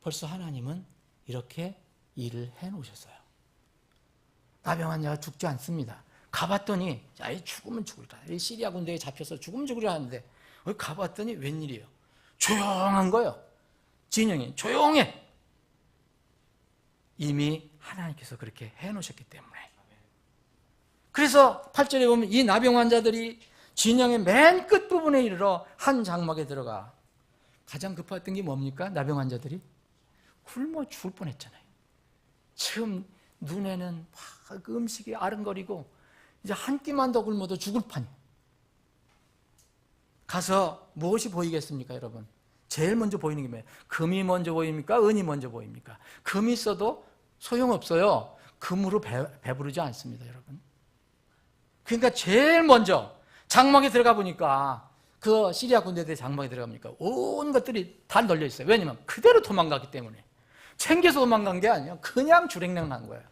벌써 하나님은 이렇게 일을 해놓으셨어요. 나병 환자가 죽지 않습니다. 가봤더니 죽으면 죽으리라. 시리아 군대에 잡혀서 죽으면 죽으리라 하는데 가봤더니 웬일이에요? 조용한 거예요. 진영이 조용해. 이미 하나님께서 그렇게 해놓으셨기 때문에. 그래서 8절에 보면 이 나병 환자들이 진영의 맨 끝부분에 이르러 한 장막에 들어가. 가장 급했던 게 뭡니까? 나병 환자들이 굶어 죽을 뻔했잖아요. 지금 눈에는 막 음식이 아른거리고 이제 한 끼만 더 굶어도 죽을 판이에요. 가서 무엇이 보이겠습니까, 여러분? 제일 먼저 보이는 게 뭐예요? 금이 먼저 보입니까? 은이 먼저 보입니까? 금이 있어도 소용없어요. 금으로 배부르지 않습니다, 여러분. 그러니까 제일 먼저 장막에 들어가 보니까 그 시리아 군대들 장막에 들어가보니까 온 것들이 다 널려 있어요. 왜냐면 그대로 도망갔기 때문에. 챙겨서 도망간 게 아니라 그냥 주랭랑 난 거예요.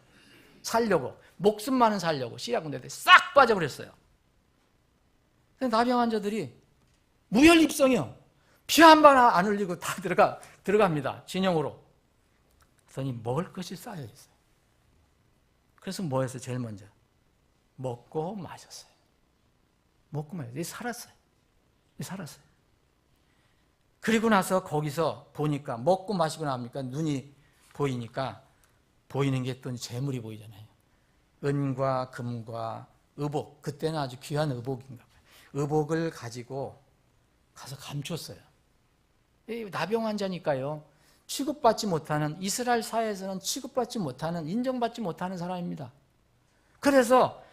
살려고, 목숨만은 살려고 시리아 군대들이 싹 빠져버렸어요. 나병 환자들이 무혈입성이요. 피 한 번 안 흘리고 다 들어갑니다. 진영으로. 그랬더니 먹을 것이 쌓여 있어요. 그래서 뭐 했어요? 제일 먼저 먹고 마셨어요. 먹고 마셨어요. 살았어요. 살았어요. 그리고 나서 거기서 보니까 먹고 마시고 나니까 눈이 보이니까 보이는 게 또 재물이 보이잖아요. 은과 금과 의복, 그때는 아주 귀한 의복인가 봐요. 의복을 가지고 가서 감췄어요. 나병 환자니까요. 취급받지 못하는, 이스라엘 사회에서는 취급받지 못하는, 인정받지 못하는 사람입니다. 그래서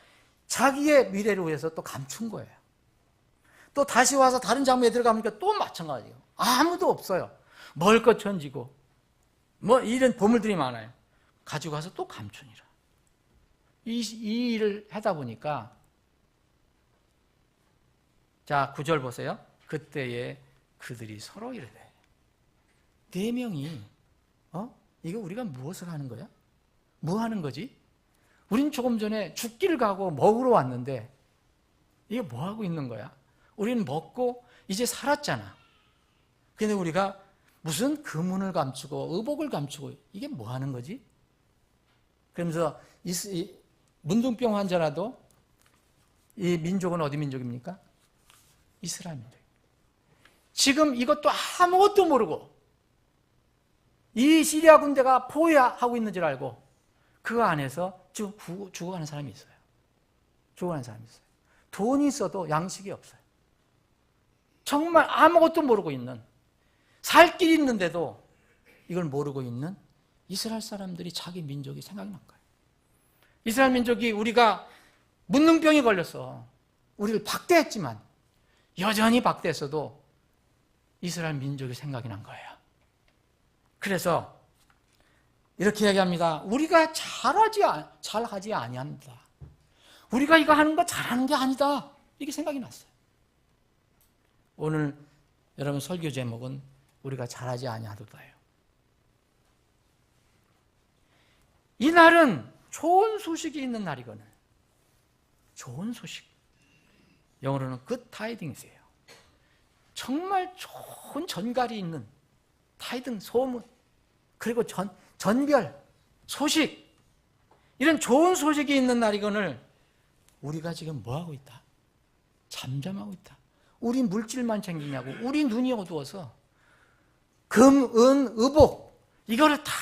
자기의 미래를 위해서 또 감춘 거예요. 또 다시 와서 다른 장막에 들어가니까 또 마찬가지예요. 아무도 없어요. 먹을 것 천지고 뭐 이런 보물들이 많아요. 가지고 가서 또 감추니라. 이 일을 하다 보니까 자 9절 보세요. 그때에 그들이 서로 이르되 네 명이 이거 우리가 무엇을 하는 거야? 뭐 하는 거지? 우린 조금 전에 죽기를 가고 먹으러 왔는데 이게 뭐 하고 있는 거야? 우리는 먹고 이제 살았잖아. 근데 우리가 무슨 금은을 감추고 의복을 감추고 이게 뭐 하는 거지? 그러면서 이 문둥병 환자라도 이 민족은 어디 민족입니까? 이스라엘 민족. 지금 이것도 아무것도 모르고 이 시리아 군대가 포위하고 있는 줄 알고 그 안에서 지금 죽어가는 사람이 있어요. 죽어가는 사람이 있어요. 돈이 있어도 양식이 없어요. 정말 아무것도 모르고 있는, 살 길이 있는데도 이걸 모르고 있는 이스라엘 사람들이 자기 민족이 생각이 난 거예요. 이스라엘 민족이 우리가 문둥병이 걸렸어. 우리를 박대했지만 여전히 박대했어도 이스라엘 민족이 생각이 난 거예요. 그래서 이렇게 얘기합니다. 우리가 잘하지 아니한다. 우리가 이거 하는 거 잘하는 게 아니다. 이게 생각이 났어요. 오늘 여러분 설교 제목은 우리가 잘하지 아니하도다예요. 이 날은 좋은 소식이 있는 날이거늘. 좋은 소식. 영어로는 good tidings예요. 정말 좋은 전갈이 있는 타이든 소문, 그리고 전별 소식, 이런 좋은 소식이 있는 날이거늘 우리가 지금 뭐하고 있다? 잠잠하고 있다. 우리 물질만 챙기냐고. 우리 눈이 어두워서 금, 은, 의복 이거를 다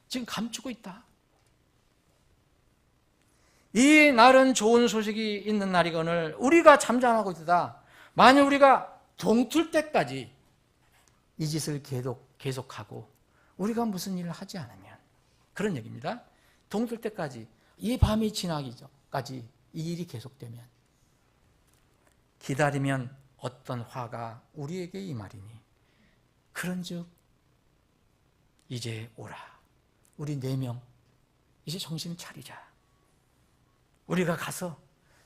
지금 감추고 있다. 이 날은 좋은 소식이 있는 날이거늘 우리가 잠잠하고 있다. 만약 우리가 동틀 때까지 이 짓을 계속하고 우리가 무슨 일을 하지 않으면, 그런 얘기입니다. 동틀 때까지, 이 밤이 지나기까지 이 일이 계속되면, 기다리면 어떤 화가 우리에게 임하리니 그런즉 이제 오라. 우리 4명 이제 정신 차리자. 우리가 가서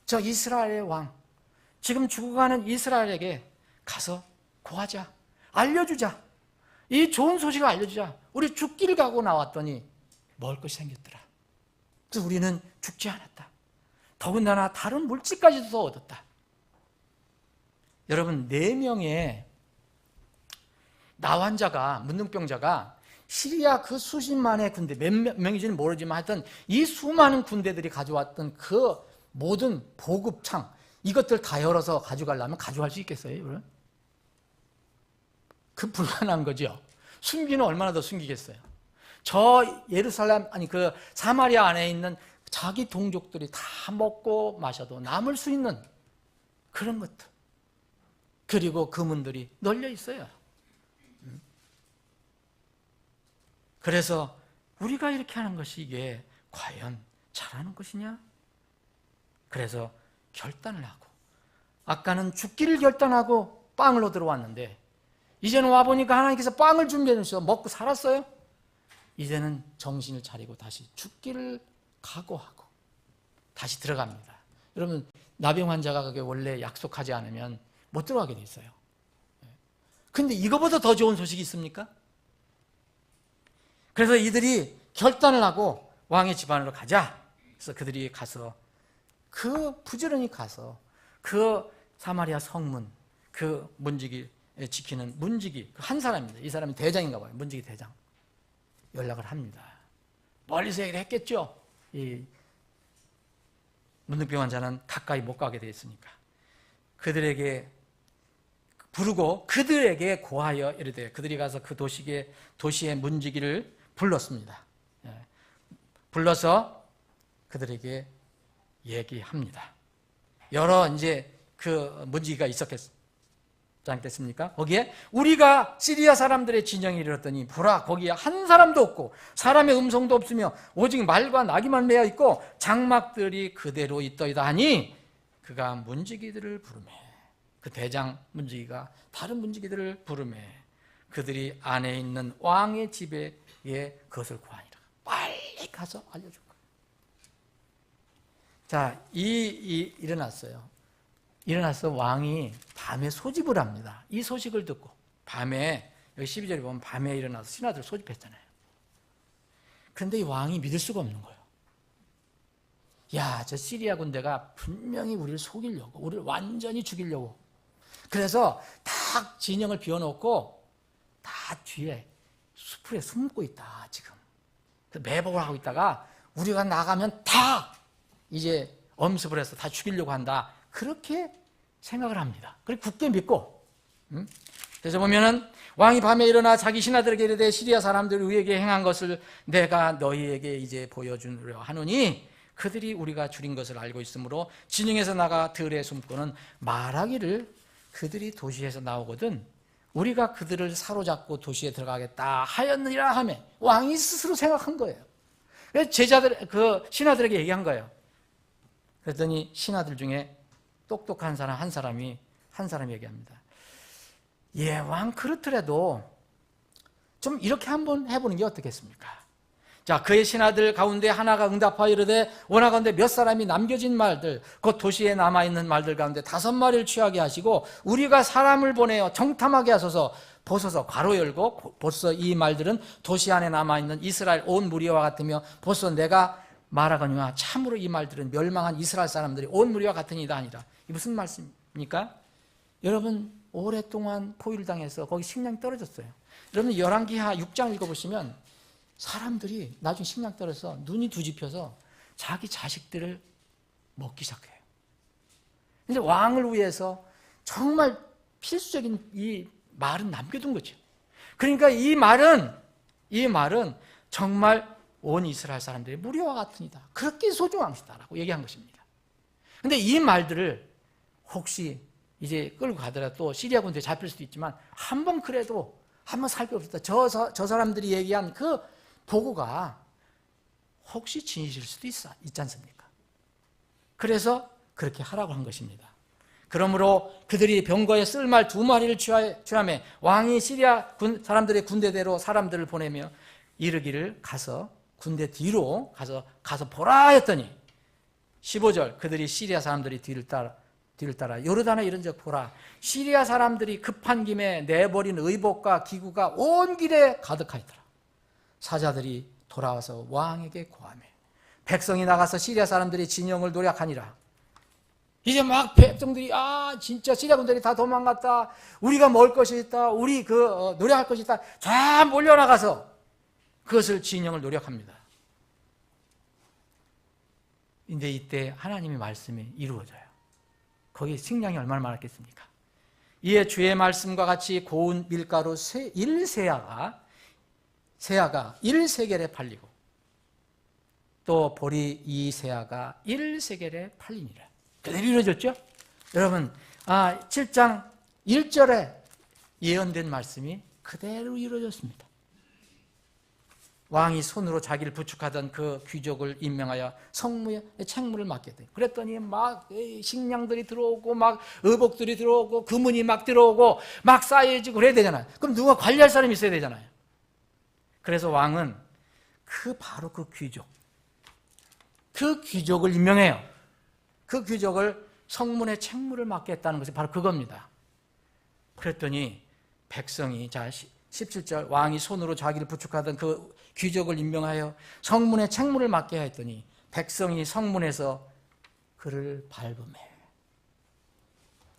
저 이스라엘의 왕, 지금 죽어가는 이스라엘에게 가서 고하자. 알려주자. 이 좋은 소식을 알려주자. 우리 죽기를 가고 나왔더니 먹을 것이 생겼더라. 그래서 우리는 죽지 않았다. 더군다나 다른 물질까지도 얻었다. 여러분, 4명의 나환자가, 문둥병자가 시리아 그 수십만의 군대, 몇 명인지는 모르지만 하여튼 이 수많은 군대들이 가져왔던 그 모든 보급창, 이것들 다 열어서 가져가려면 가져갈 수 있겠어요? 여러분? 그 불가능한 거죠. 숨기는 얼마나 더 숨기겠어요. 저 예루살렘, 아니 그 사마리아 안에 있는 자기 동족들이 다 먹고 마셔도 남을 수 있는 그런 것들. 그리고 그 문들이 널려 있어요. 그래서 우리가 이렇게 하는 것이 이게 과연 잘하는 것이냐? 그래서 결단을 하고, 아까는 죽기를 결단하고 빵을 얻으러 왔는데 이제는 와보니까 하나님께서 빵을 준비해 주셔서 먹고 살았어요. 이제는 정신을 차리고 다시 죽기를 각오하고 다시 들어갑니다. 여러분, 나병 환자가 그게 원래 약속하지 않으면 못 들어가게 돼 있어요. 근데 이거보다 더 좋은 소식이 있습니까? 그래서 이들이 결단을 하고 왕의 집안으로 가자. 그래서 그들이 가서 부지런히 가서 그 사마리아 성문, 그 문지기 지키는 문지기 한 사람입니다. 이 사람이 대장인가 봐요. 문지기 대장. 연락을 합니다. 멀리서 얘기를 했겠죠. 이 문둥병 환자는 가까이 못 가게 돼 있으니까. 그들에게 부르고 그들에게 고하여 이르되, 그들이 가서 그 도시의 문지기를 불렀습니다. 불러서 그들에게 얘기합니다. 여러 이제 그 문지기가 있었겠지 않겠습니까? 거기에 우리가 시리아 사람들의 진영에 이르렀더니 보라, 거기에 한 사람도 없고 사람의 음성도 없으며 오직 말과 나귀만 매어 있고 장막들이 그대로 있더이다 하니, 그가 문지기들을 부르매, 그 대장 문지기가 다른 문지기들을 부르매 그들이 안에 있는 왕의 집에 그것을 구하니라. 빨리 가서 알려줄 거예요. 자, 일어났어요. 일어나서 왕이 밤에 소집을 합니다. 이 소식을 듣고 밤에, 여기 12절에 보면 밤에 일어나서 신하들 소집했잖아요. 그런데 이 왕이 믿을 수가 없는 거예요. 야, 저 시리아 군대가 분명히 우리를 속이려고, 우리를 완전히 죽이려고. 그래서 다 진영을 비워놓고 다 뒤에 수풀에 숨고 있다, 지금. 매복을 하고 있다가 우리가 나가면 다 이제 엄습을 해서 다 죽이려고 한다. 그렇게 생각을 합니다. 그리고 굳게 믿고. 그래서 보면은 왕이 밤에 일어나 자기 신하들에게 이르되 시리아 사람들이 우리에게 행한 것을 내가 너희에게 이제 보여주려 하노니 그들이 우리가 줄인 것을 알고 있으므로 진영에서 나가 들에 숨고는 말하기를 그들이 도시에서 나오거든 우리가 그들을 사로잡고 도시에 들어가겠다 하였느니라 하며, 왕이 스스로 생각한 거예요. 그래서 제자들, 그 신하들에게 얘기한 거예요. 그랬더니 신하들 중에 똑똑한 사람 한 사람이 얘기합니다. 예, 왕 그렇더라도 좀 이렇게 한번 해보는 게 어떻겠습니까? 자, 그의 신하들 가운데 하나가 응답하여 이르되 원하건대 몇 사람이 남겨진 말들, 곧 도시에 남아있는 말들 가운데 5마리를 취하게 하시고 우리가 사람을 보내어 정탐하게 하소서. 보소서, 괄호 열고, 벌써 이 말들은 도시 안에 남아있는 이스라엘 온 무리와 같으며 벌써 내가 말하거니와 참으로 이 말들은 멸망한 이스라엘 사람들이 온 무리와 같으니이다 하니라. 이 무슨 말씀입니까? 여러분, 오랫동안 포위당해서 거기 식량이 떨어졌어요. 여러분, 열왕기하 6장 읽어보시면 사람들이 나중에 식량 떨어져서 눈이 뒤집혀서 자기 자식들을 먹기 시작해요. 근데 왕을 위해서 정말 필수적인 이 말은 남겨둔 거죠. 그러니까 이 말은 정말 온 이스라엘 사람들의 무리와 같으니다. 그렇게 소중한 것이다라고 얘기한 것입니다. 근데 이 말들을 혹시 이제 끌고 가더라도 또 시리아 군대에 잡힐 수도 있지만 한번 그래도 한번 살펴봅시다. 저 사람들이 얘기한 그 보고가 혹시 진실일 수도 있지 않습니까? 그래서 그렇게 하라고 한 것입니다. 그러므로 그들이 병거에 쓸 말 2마리를 취하며 왕이 시리아 사람들의 군대대로 사람들을 보내며 이르기를 가서 군대 뒤로 가서 보라 했더니 15절 그들이 시리아 사람들이 뒤를 따라 요르단에 이른 적 보라. 시리아 사람들이 급한 김에 내버린 의복과 기구가 온 길에 가득하였더라. 사자들이 돌아와서 왕에게 고하매 백성이 나가서 시리아 사람들이 진영을 노략하니라. 이제 막 백성들이 진짜 시리아 군들이 다 도망갔다. 우리가 먹을 것이 있다. 우리 노략할 것이 있다. 다 몰려나가서 그것을 진영을 노력합니다. 근데 이때 하나님의 말씀이 이루어져요. 거기 식량이 얼마나 많았겠습니까? 이에 주의 말씀과 같이 고운 밀가루 1세아가 1세겔에 팔리고 또 보리 2세아가 1세겔에 팔리니라. 그대로 이루어졌죠? 여러분 7장 1절에 예언된 말씀이 그대로 이루어졌습니다. 왕이 손으로 자기를 부축하던 그 귀족을 임명하여 성무에 책무를 맡게 돼. 그랬더니 막 식량들이 들어오고 막 의복들이 들어오고 금은이 막 들어오고 막 쌓여지고 그래야 되잖아요. 그럼 누가 관리할 사람이 있어야 되잖아요. 그래서 왕은 바로 그 귀족을 임명해요. 그 귀족을 성문의 책무를 맡겠다는 것이 바로 그겁니다. 그랬더니 백성이 17절 왕이 손으로 자기를 부축하던 그 귀족을 임명하여 성문의 책무를 맡게 하였더니 백성이 성문에서 그를 밟으매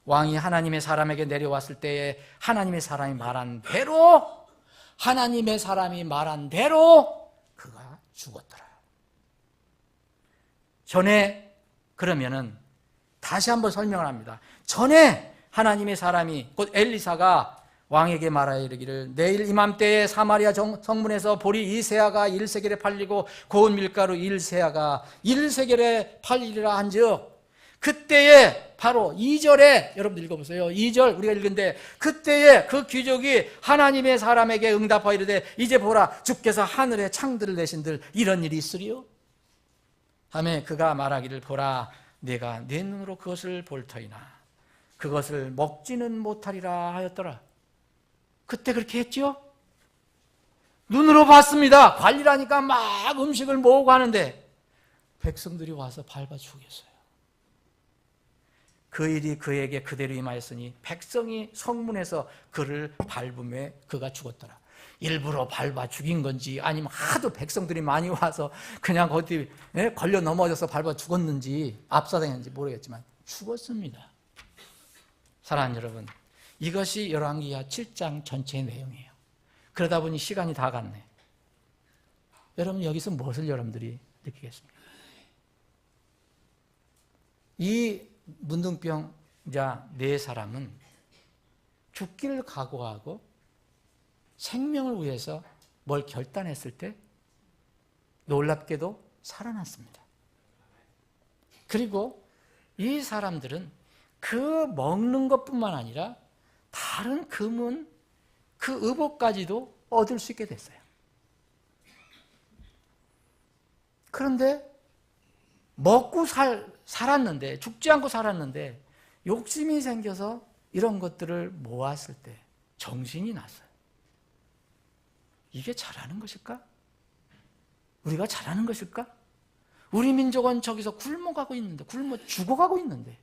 왕이 하나님의 사람에게 내려왔을 때에 하나님의 사람이 말한 대로 그가 죽었더라. 전에 그러면은 다시 한번 설명을 합니다. 전에 하나님의 사람이 곧 엘리사가 왕에게 말하여 이르기를 내일 이맘때에 사마리아 성문에서 보리 2세아가 1세겔에 팔리고 고운 밀가루 1세아가 1세겔에 팔리리라 한즉 그때에 바로 2절에 여러분들 읽어보세요. 2절 우리가 읽은데 그때에 그 귀족이 하나님의 사람에게 응답하여 이르되 이제 보라 주께서 하늘에 창들을 내신들 이런 일이 있으리요? 하매 그가 말하기를 보라 내가 내 눈으로 그것을 볼 터이나 그것을 먹지는 못하리라 하였더라. 그때 그렇게 했죠? 눈으로 봤습니다. 관리라니까 막 음식을 모으고 하는데 백성들이 와서 밟아 죽였어요. 그 일이 그에게 그대로 임하였으니 백성이 성문에서 그를 밟음에 그가 죽었더라. 일부러 밟아 죽인 건지 아니면 하도 백성들이 많이 와서 그냥 어디 걸려 넘어져서 밟아 죽었는지 압사당했는지 모르겠지만 죽었습니다. 사랑하는 여러분, 이것이 열왕기하 7장 전체의 내용이에요. 그러다 보니 시간이 다 갔네. 여러분 여기서 무엇을 여러분들이 느끼겠습니까? 이 문둥병자 4사람은 죽기를 각오하고 생명을 위해서 뭘 결단했을 때 놀랍게도 살아났습니다. 그리고 이 사람들은 그 먹는 것뿐만 아니라 다른 금은 그 의복까지도 얻을 수 있게 됐어요. 그런데 먹고 살았는데 죽지 않고 살았는데 욕심이 생겨서 이런 것들을 모았을 때 정신이 났어요. 이게 잘하는 것일까? 우리가 잘하는 것일까? 우리 민족은 저기서 굶어가고 있는데 굶어 죽어가고 있는데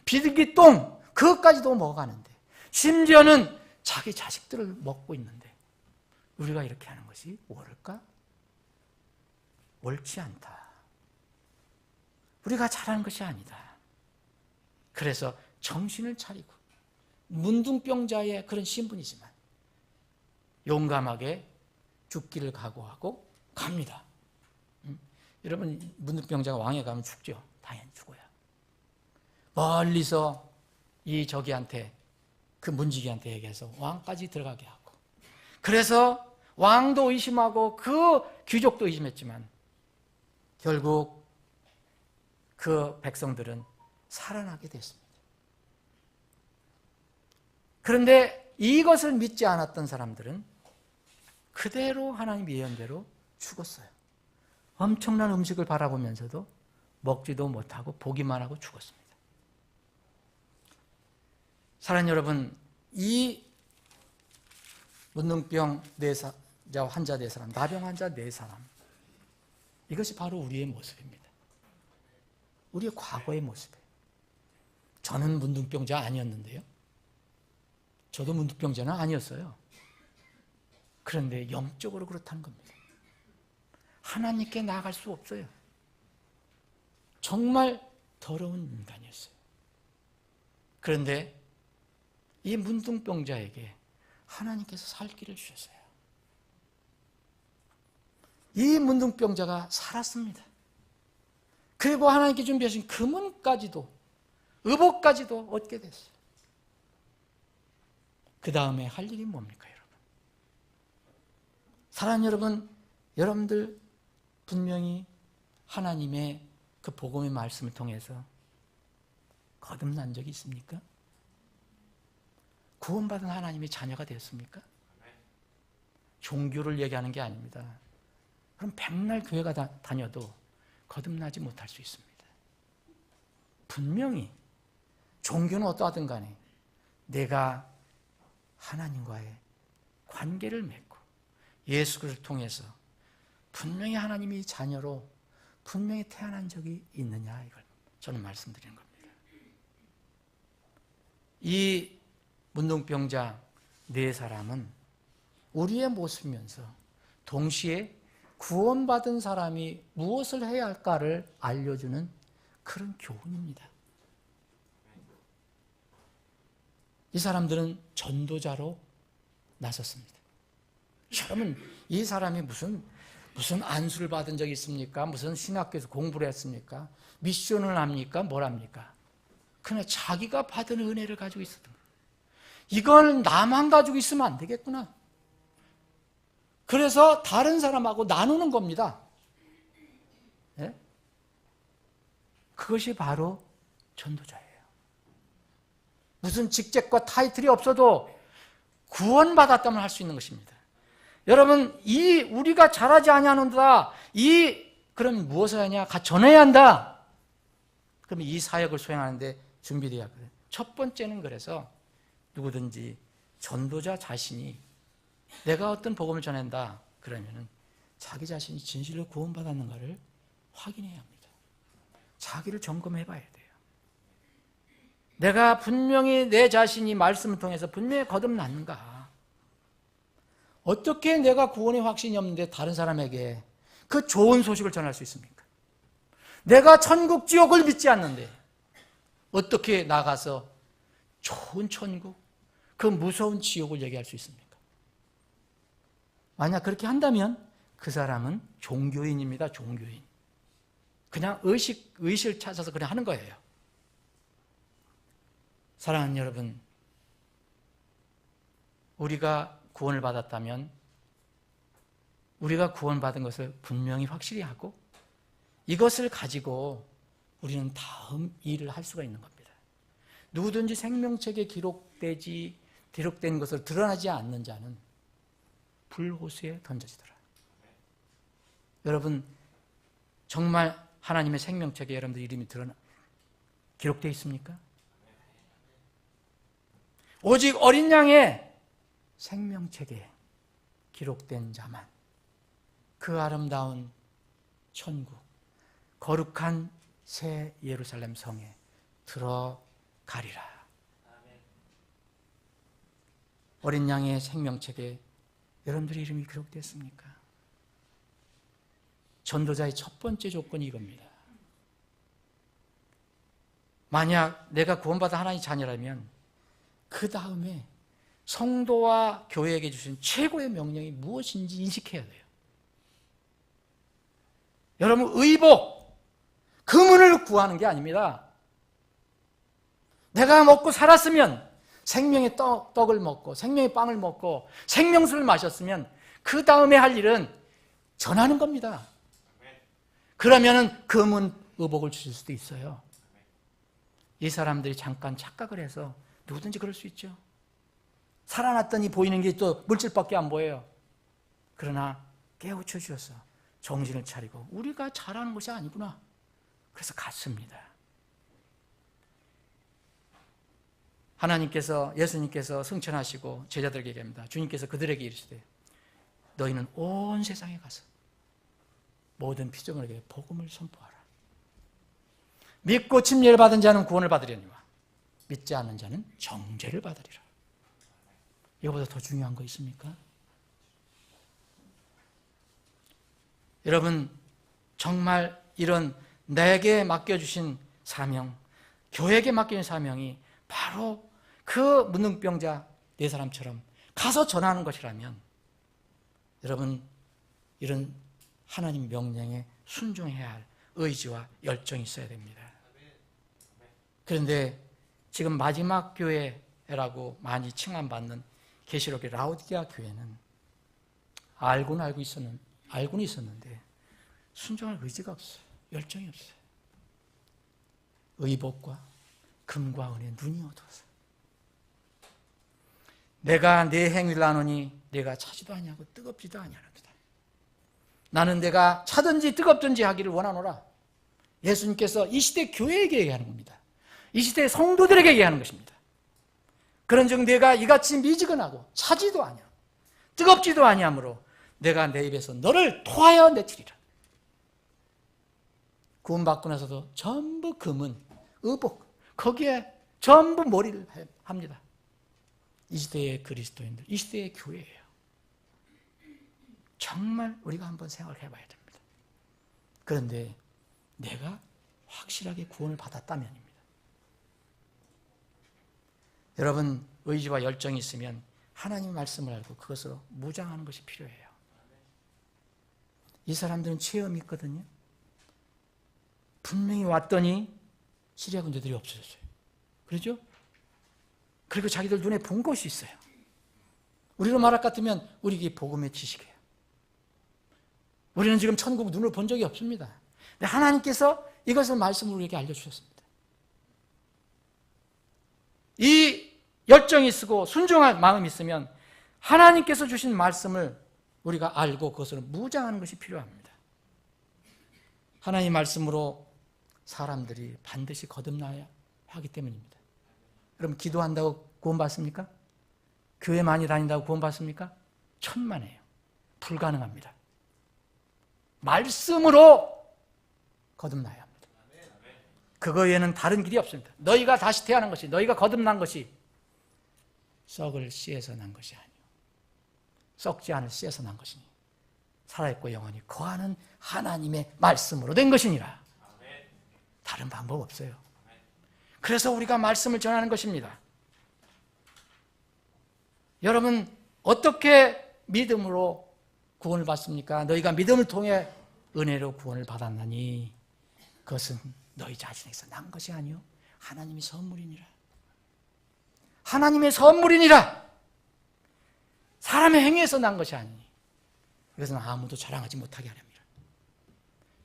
비둘기 똥 그것까지도 먹어가는데 심지어는 자기 자식들을 먹고 있는데 우리가 이렇게 하는 것이 옳을까? 옳지 않다. 우리가 잘하는 것이 아니다. 그래서 정신을 차리고 문둥병자의 그런 신분이지만 용감하게 죽기를 각오하고 갑니다. 여러분 문둥병자가 왕에 가면 죽죠. 당연히 죽어요. 멀리서 이 저기한테 그 문지기한테 얘기해서 왕까지 들어가게 하고 그래서 왕도 의심하고 그 귀족도 의심했지만 결국 그 백성들은 살아나게 됐습니다. 그런데 이것을 믿지 않았던 사람들은 그대로 하나님 예언대로 죽었어요. 엄청난 음식을 바라보면서도 먹지도 못하고 보기만 하고 죽었습니다. 사랑하는 여러분, 이 문둥병 환자 4사람, 나병 환자 4사람 이것이 바로 우리의 모습입니다. 우리의 과거의 모습이에요. 저는 문둥병자 아니었는데요. 저도 문둥병자는 아니었어요. 그런데 영적으로 그렇다는 겁니다. 하나님께 나아갈 수 없어요. 정말 더러운 인간이었어요. 그런데 이 문둥병자에게 하나님께서 살 길을 주셨어요. 이 문둥병자가 살았습니다. 그리고 하나님께 준비하신 금은까지도, 의복까지도 얻게 됐어요. 그 다음에 할 일이 뭡니까, 여러분? 사랑하는 여러분, 여러분들 분명히 하나님의 그 복음의 말씀을 통해서 거듭난 적이 있습니까? 구원받은 하나님의 자녀가 되었습니까? 종교를 얘기하는 게 아닙니다. 그럼 백날 교회가 다녀도 거듭나지 못할 수 있습니다. 분명히 종교는 어떠하든 간에 내가 하나님과의 관계를 맺고 예수 그리스도를 통해서 분명히 하나님의 자녀로 분명히 태어난 적이 있느냐, 이걸 저는 말씀드리는 겁니다. 이 문둥병자 네 사람은 우리의 모습이면서 동시에 구원받은 사람이 무엇을 해야 할까를 알려주는 그런 교훈입니다. 이 사람들은 전도자로 나섰습니다. 여러분, 이 사람이 무슨 안수를 받은 적이 있습니까? 무슨 신학교에서 공부를 했습니까? 미션을 합니까? 뭘 합니까? 그냥 자기가 받은 은혜를 가지고 있었던 거예요. 이걸 나만 가지고 있으면 안 되겠구나. 그래서 다른 사람하고 나누는 겁니다. 네? 그것이 바로 전도자예요. 무슨 직책과 타이틀이 없어도 구원받았다면 할 수 있는 것입니다. 여러분, 우리가 잘하지 아니하는도다. 그럼 무엇을 하냐? 전해야 한다. 그럼 이 사역을 수행하는데 준비되어야 하거든요. 첫 번째는 그래서 누구든지 전도자 자신이 내가 어떤 복음을 전한다 그러면은 자기 자신이 진실로 구원받았는가를 확인해야 합니다. 자기를 점검해 봐야 돼요. 내가 분명히 내 자신이 말씀을 통해서 분명히 거듭났는가? 어떻게 내가 구원의 확신이 없는데 다른 사람에게 그 좋은 소식을 전할 수 있습니까? 내가 천국 지옥을 믿지 않는데 어떻게 나가서 좋은 천국, 그 무서운 지옥을 얘기할 수 있습니까? 만약 그렇게 한다면 그 사람은 종교인입니다. 종교인. 그냥 의식을 찾아서 그냥 하는 거예요. 사랑하는 여러분, 우리가 구원을 받았다면 우리가 구원받은 것을 분명히 확실히 하고 이것을 가지고 우리는 다음 일을 할 수가 있는 겁니다. 누구든지 생명책에 기록된 것을 드러나지 않는 자는 불호수에 던져지더라. 여러분, 정말 하나님의 생명책에 여러분들 이름이 기록되어 있습니까? 오직 어린 양의 생명책에 기록된 자만 그 아름다운 천국, 거룩한 새 예루살렘 성에 들어가리라. 어린 양의 생명책에 여러분들의 이름이 기록됐습니까? 전도자의 첫 번째 조건이 이겁니다. 만약 내가 구원받아 하나님의 자녀라면 그 다음에 성도와 교회에게 주신 최고의 명령이 무엇인지 인식해야 돼요. 여러분, 의복, 금은을 구하는 게 아닙니다. 내가 먹고 살았으면 생명의 떡을 먹고 생명의 빵을 먹고 생명수를 마셨으면 그 다음에 할 일은 전하는 겁니다. 그러면은 금은 의복을 주실 수도 있어요. 이 사람들이 잠깐 착각을 해서 누구든지 그럴 수 있죠. 살아났더니 보이는 게 또 물질밖에 안 보여요. 그러나 깨우쳐 주셔서 정신을 차리고 우리가 잘하는 것이 아니구나. 그래서 갔습니다. 하나님께서, 예수님께서 승천하시고 제자들에게 얘기합니다. 주님께서 그들에게 이르시되 너희는 온 세상에 가서 모든 피조물에게 복음을 선포하라. 믿고 침례를 받은 자는 구원을 받으려니와 믿지 않는 자는 정죄를 받으리라. 이거보다 더 중요한 거 있습니까? 여러분, 정말 이런 내게 맡겨주신 사명, 교회에게 맡겨진 사명이 바로 그 문둥병자 네 사람처럼 가서 전하는 것이라면 여러분, 이런 하나님 명령에 순종해야 할 의지와 열정이 있어야 됩니다. 그런데 지금 마지막 교회라고 많이 칭함받는 계시록의 라오디게아 교회는 알고는 있었는데 순종할 의지가 없어요. 열정이 없어요. 의복과 금과 은의 눈이 어두워서 내가 내 행위를 아노니 내가 차지도 아니하고 뜨겁지도 아니하노라. 나는 내가 차든지 뜨겁든지 하기를 원하노라. 예수님께서 이 시대 교회에게 얘기하는 겁니다. 이 시대 성도들에게 얘기하는 것입니다. 그런즉 내가 이같이 미지근하고 차지도 아니하고 뜨겁지도 아니하므로 내가 내 입에서 너를 토하여 내치리라. 구원받고 나서도 전부 금은 의복 거기에 전부 몰이를 합니다. 이 시대의 그리스도인들, 이 시대의 교회예요. 정말 우리가 한번 생각해 봐야 됩니다. 그런데 내가 확실하게 구원을 받았다면입니다. 여러분, 의지와 열정이 있으면 하나님의 말씀을 알고 그것으로 무장하는 것이 필요해요. 이 사람들은 체험이 있거든요. 분명히 왔더니 시리아 군대들이 없어졌어요. 그렇죠? 그리고 자기들 눈에 본 것이 있어요. 우리로 말할 것 같으면 우리 복음의 지식이에요. 우리는 지금 천국 눈을 본 적이 없습니다. 근데 하나님께서 이것을 말씀으로 우리에게 알려주셨습니다. 이 열정이 있고 순종할 마음이 있으면 하나님께서 주신 말씀을 우리가 알고 그것을 무장하는 것이 필요합니다. 하나님의 말씀으로 사람들이 반드시 거듭나야 하기 때문입니다. 여러분, 기도한다고 구원받습니까? 교회 많이 다닌다고 구원받습니까? 천만에요. 불가능합니다. 말씀으로 거듭나야 합니다. 그거 외에는 다른 길이 없습니다. 너희가 다시 태어난 것이, 너희가 거듭난 것이 썩을 씨에서 난 것이 아니요 썩지 않을 씨에서 난 것이니 살아있고 영원히 거하는 하나님의 말씀으로 된 것이니라. 다른 방법 없어요. 그래서 우리가 말씀을 전하는 것입니다. 여러분, 어떻게 믿음으로 구원을 받습니까? 너희가 믿음을 통해 은혜로 구원을 받았나니 그것은 너희 자신에서 난 것이 아니요 하나님의 선물이니라. 하나님의 선물이니라. 사람의 행위에서 난 것이 아니니 이것은 아무도 자랑하지 못하게 하렵니다.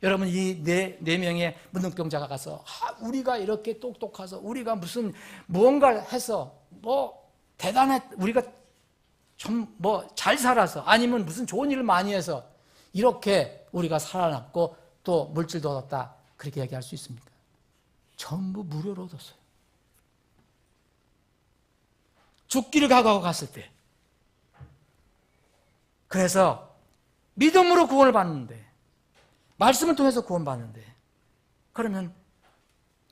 여러분, 이 네 명의 문둥병자가 가서 우리가 이렇게 똑똑해서 우리가 무슨 무언가를 해서 대단해, 우리가 좀 잘 살아서 아니면 무슨 좋은 일을 많이 해서 이렇게 우리가 살아났고 또 물질도 얻었다 그렇게 얘기할 수 있습니까? 전부 무료로 얻었어요. 죽기를 각오하고 갔을 때. 그래서 믿음으로 구원을 받는데, 말씀을 통해서 구원받는데, 그러면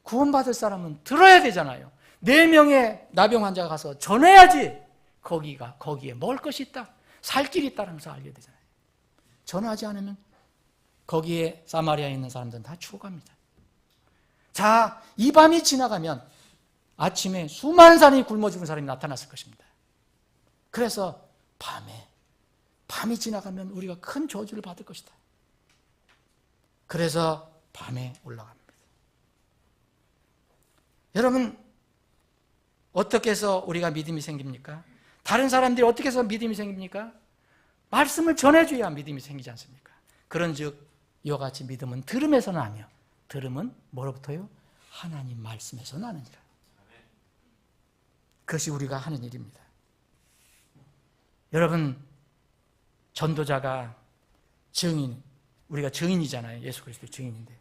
구원받을 사람은 들어야 되잖아요. 4명의 나병 환자가 가서 전해야지 거기에 먹을 것이 있다, 살 길이 있다는 것을 알게 되잖아요. 전하지 않으면 거기에 사마리아에 있는 사람들은 다 죽어갑니다. 자, 이 밤이 지나가면 아침에 수많은 사람이 굶어 죽은 사람이 나타났을 것입니다. 그래서 밤이 지나가면 우리가 큰 저주를 받을 것이다. 그래서 밤에 올라갑니다. 여러분, 어떻게 해서 우리가 믿음이 생깁니까? 다른 사람들이 어떻게 해서 믿음이 생깁니까? 말씀을 전해줘야 믿음이 생기지 않습니까? 그런즉 이와 같이 믿음은 들음에서 나며 들음은 뭐로부터요? 하나님 말씀에서 나느니라. 그것이 우리가 하는 일입니다. 여러분, 전도자가 우리가 증인이잖아요. 예수 그리스도의 증인인데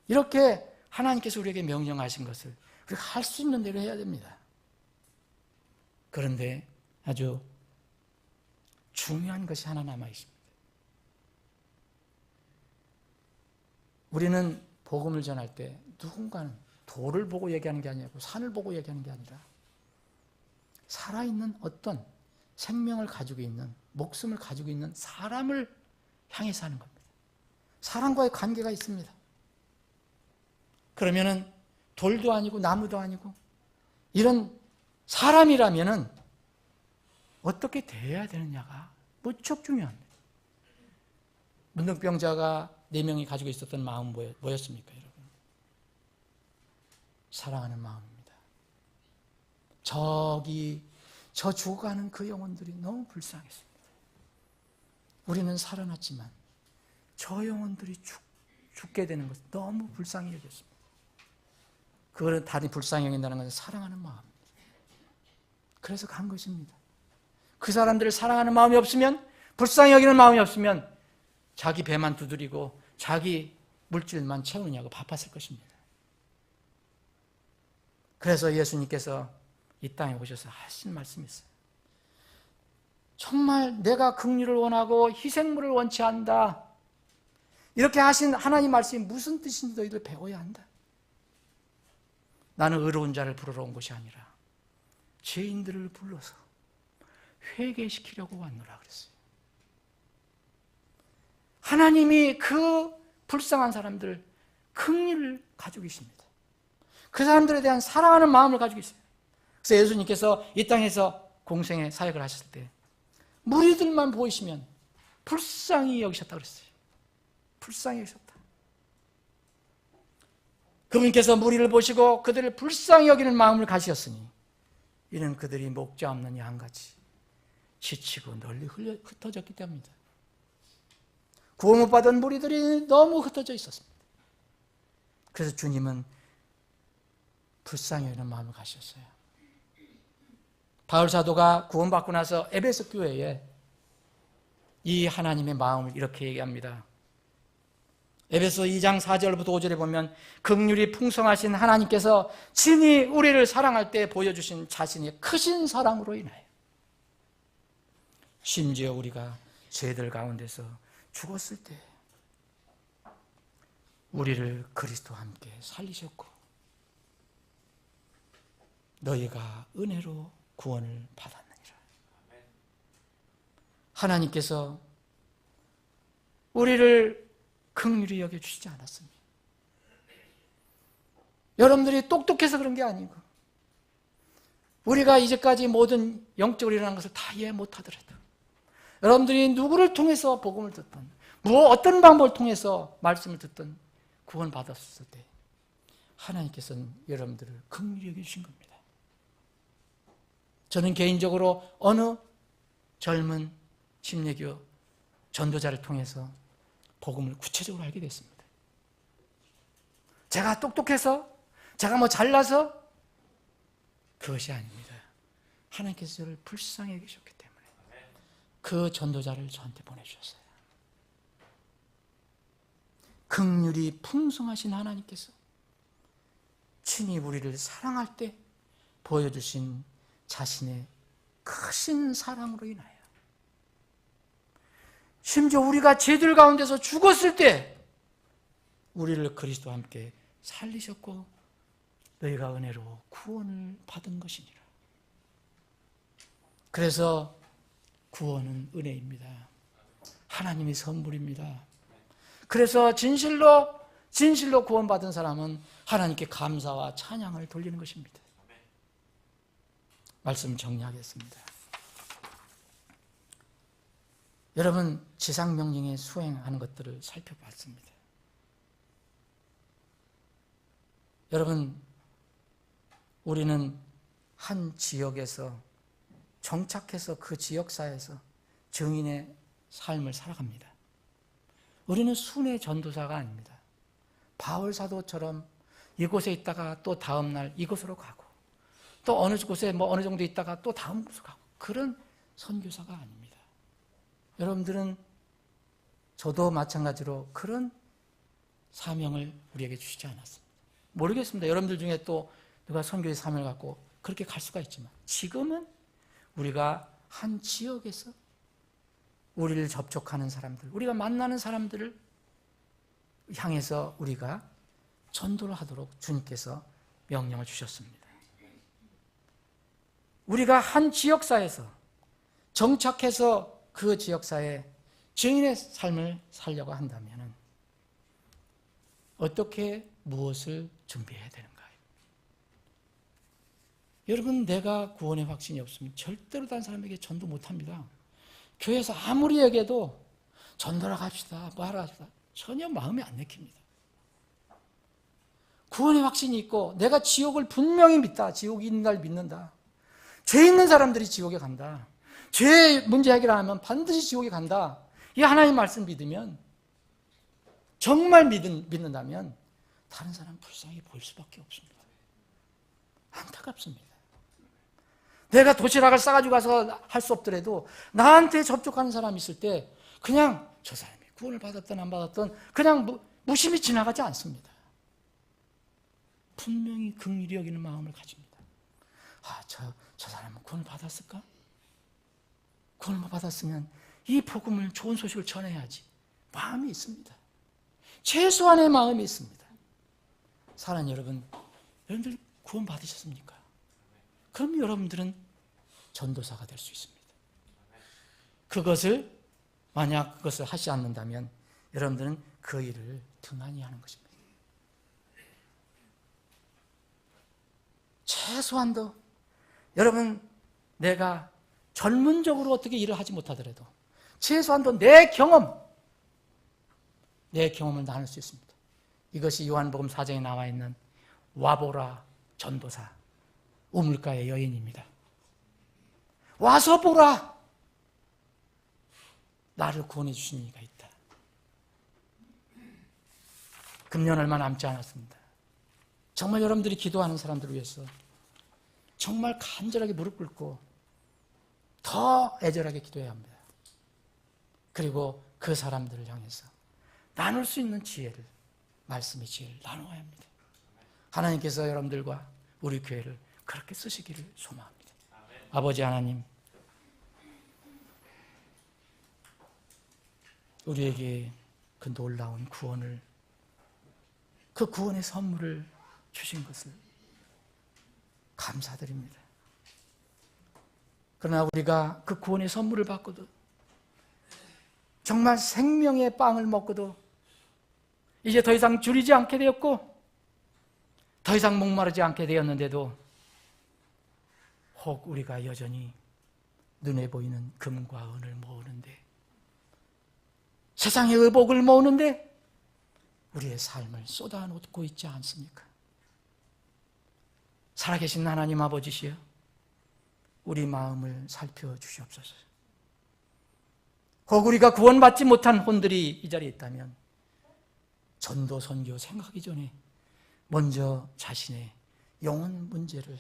이렇게 하나님께서 우리에게 명령하신 것을 우리가 할 수 있는 대로 해야 됩니다. 그런데 아주 중요한 것이 하나 남아 있습니다. 우리는 복음을 전할 때 누군가는 돌을 보고 얘기하는 게 아니고 산을 보고 얘기하는 게 아니라 살아있는 어떤 생명을 가지고 있는, 목숨을 가지고 있는 사람을 향해서 하는 겁니다. 사람과의 관계가 있습니다. 그러면은 돌도 아니고 나무도 아니고 이런 사람이라면은 어떻게 대해야 되느냐가 무척 중요합니다. 문둥병자가 4명이 가지고 있었던 마음은 뭐였습니까, 여러분? 사랑하는 마음입니다. 저 죽어가는 그 영혼들이 너무 불쌍했습니다. 우리는 살아났지만 저 영혼들이 죽게 되는 것이 너무 불쌍히 여겼습니다. 그거는 다른 불쌍히 여긴다는 것은 사랑하는 마음입니다. 그래서 간 것입니다. 그 사람들을 사랑하는 마음이 없으면, 불쌍히 여기는 마음이 없으면 자기 배만 두드리고 자기 물질만 채우느냐고 바빴을 것입니다. 그래서 예수님께서 이 땅에 오셔서 하신 말씀이 있어요. 정말 내가 긍휼을 원하고 희생물을 원치 않는다. 이렇게 하신 하나님 말씀이 무슨 뜻인지 너희들 배워야 한다. 나는 의로운 자를 부르러 온 것이 아니라 죄인들을 불러서 회개시키려고 왔노라 그랬어요. 하나님이 그 불쌍한 사람들 긍휼을 가지고 계십니다. 그 사람들에 대한 사랑하는 마음을 가지고 있어요. 그래서 예수님께서 이 땅에서 공생의 사역을 하셨을 때 무리들만 보이시면 불쌍히 여기셨다 그랬어요. 불쌍히 여기셨다. 그분께서 무리를 보시고 그들을 불쌍히 여기는 마음을 가지셨으니 이는 그들이 목자 없는 양같이 지치고 널리 흩어졌기 때문이다. 구원 못 받은 무리들이 너무 흩어져 있었습니다. 그래서 주님은 불쌍히 여기는 마음을 가지셨어요. 바울 사도가 구원받고 나서 에베소 교회에 이 하나님의 마음을 이렇게 얘기합니다. 에베소 2장 4절부터 5절에 보면 긍휼이 풍성하신 하나님께서 친히 우리를 사랑할 때 보여주신 자신의 크신 사랑으로 인하여 심지어 우리가 죄들 가운데서 죽었을 때 우리를 그리스도와 함께 살리셨고 너희가 은혜로 구원을 받았느니라. 하나님께서 우리를 긍휼히 여겨주시지 않았습니다. 여러분들이 똑똑해서 그런 게 아니고 우리가 이제까지 모든 영적으로 일어난 것을 다 이해 못하더라도 여러분들이 누구를 통해서 복음을 듣든 어떤 방법을 통해서 말씀을 듣든 구원받았을 때 하나님께서는 여러분들을 긍휼히 여겨주신 겁니다. 저는 개인적으로 어느 젊은 침례교 전도자를 통해서 복음을 구체적으로 알게 됐습니다. 제가 똑똑해서, 제가 잘나서 그것이 아닙니다. 하나님께서 저를 불쌍히 여기셨기 때문에 그 전도자를 저한테 보내주셨어요. 긍휼이 풍성하신 하나님께서 친히 우리를 사랑할 때 보여주신 자신의 크신 사랑으로 인하여 심지어 우리가 죄들 가운데서 죽었을 때 우리를 그리스도와 함께 살리셨고 너희가 은혜로 구원을 받은 것이니라. 그래서 구원은 은혜입니다. 하나님의 선물입니다. 그래서 진실로 구원받은 사람은 하나님께 감사와 찬양을 돌리는 것입니다. 말씀 정리하겠습니다. 여러분, 지상명령에 수행하는 것들을 살펴봤습니다. 여러분, 우리는 한 지역에서 정착해서 그 지역사회에서 증인의 삶을 살아갑니다. 우리는 순회 전도사가 아닙니다. 바울 사도처럼 이곳에 있다가 또 다음 날 이곳으로 가고 또 어느 곳에 어느 정도 있다가 또 다음 곳으로 가고 그런 선교사가 아닙니다. 여러분들은 저도 마찬가지로 그런 사명을 우리에게 주시지 않았습니다. 모르겠습니다. 여러분들 중에 또 누가 선교의 사명을 갖고 그렇게 갈 수가 있지만 지금은 우리가 한 지역에서 우리를 접촉하는 사람들, 우리가 만나는 사람들을 향해서 우리가 전도를 하도록 주님께서 명령을 주셨습니다. 우리가 한 지역사에서 정착해서 그 지역사에 증인의 삶을 살려고 한다면 어떻게 무엇을 준비해야 되는가요? 여러분, 내가 구원의 확신이 없으면 절대로 다른 사람에게 전도 못합니다. 교회에서 아무리 얘기해도 전도라 갑시다, 뭐하라 합시다, 전혀 마음에 안 내킵니다. 구원의 확신이 있고 내가 지옥을 분명히 믿다, 지옥이 있는 날 믿는다, 죄 있는 사람들이 지옥에 간다, 죄 문제 해결 안 하면 반드시 지옥에 간다, 이 하나님 말씀 믿으면, 정말 믿는다면 다른 사람 불쌍히 보일 수밖에 없습니다. 안타깝습니다. 내가 도시락을 싸가지고 가서 할 수 없더라도 나한테 접촉하는 사람이 있을 때 그냥 저 사람이 구원을 받았든 안 받았든 그냥 무심히 지나가지 않습니다. 분명히 긍휼히 여기는 마음을 가집니다. 저 사람은 구원을 받았을까? 구원을 못 받았으면 이 복음을, 좋은 소식을 전해야지. 마음이 있습니다. 최소한의 마음이 있습니다. 사랑하는 여러분, 여러분들 구원 받으셨습니까? 그럼 여러분들은 전도사가 될 수 있습니다. 만약 그것을 하지 않는다면 여러분들은 그 일을 등한히 하는 것입니다. 최소한도 여러분, 내가 전문적으로 어떻게 일을 하지 못하더라도 최소한도 내 경험을 나눌 수 있습니다. 이것이 요한복음 4장에 나와 있는 와보라 전도사, 우물가의 여인입니다. 와서 보라, 나를 구원해 주신 이가 있다. 금년 얼마 남지 않았습니다. 정말 여러분들이 기도하는 사람들을 위해서 정말 간절하게 무릎 꿇고 더 애절하게 기도해야 합니다. 그리고 그 사람들을 향해서 나눌 수 있는 지혜를, 말씀의 지혜를 나누어야 합니다. 하나님께서 여러분들과 우리 교회를 그렇게 쓰시기를 소망합니다. 아버지 하나님, 우리에게 그 놀라운 구원을, 그 구원의 선물을 주신 것을 감사드립니다. 그러나 우리가 그 구원의 선물을 받고도, 정말 생명의 빵을 먹고도 이제 더 이상 줄이지 않게 되었고 더 이상 목마르지 않게 되었는데도 혹 우리가 여전히 눈에 보이는 금과 은을 모으는데, 세상의 의복을 모으는데 우리의 삶을 쏟아놓고 있지 않습니까? 살아계신 하나님 아버지시여, 우리 마음을 살펴주시옵소서. 혹 우리가 구원받지 못한 혼들이 이 자리에 있다면 전도, 선교 생각하기 전에 먼저 자신의 영혼 문제를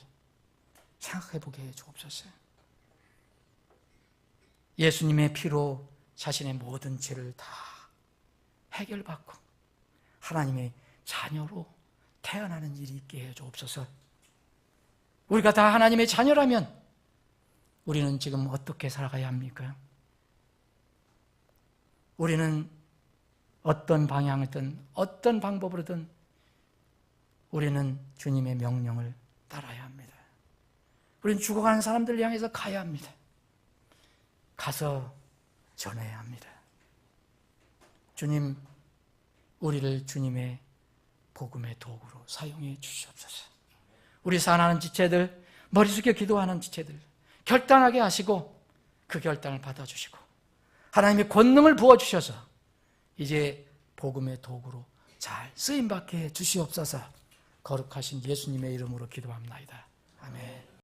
생각해보게 해 주옵소서. 예수님의 피로 자신의 모든 죄를 다 해결받고 하나님의 자녀로 태어나는 일이 있게 해 주옵소서. 우리가 다 하나님의 자녀라면 우리는 지금 어떻게 살아가야 합니까? 우리는 어떤 방향이든 어떤 방법으로든 우리는 주님의 명령을 따라야 합니다. 우리는 죽어가는 사람들을 향해서 가야 합니다. 가서 전해야 합니다. 주님, 우리를 주님의 복음의 도구로 사용해 주시옵소서. 우리 사랑하는 지체들, 머리 숙여 기도하는 지체들 결단하게 하시고 그 결단을 받아주시고 하나님의 권능을 부어주셔서 이제 복음의 도구로 잘 쓰임받게 해 주시옵소서. 거룩하신 예수님의 이름으로 기도합나이다. 아멘.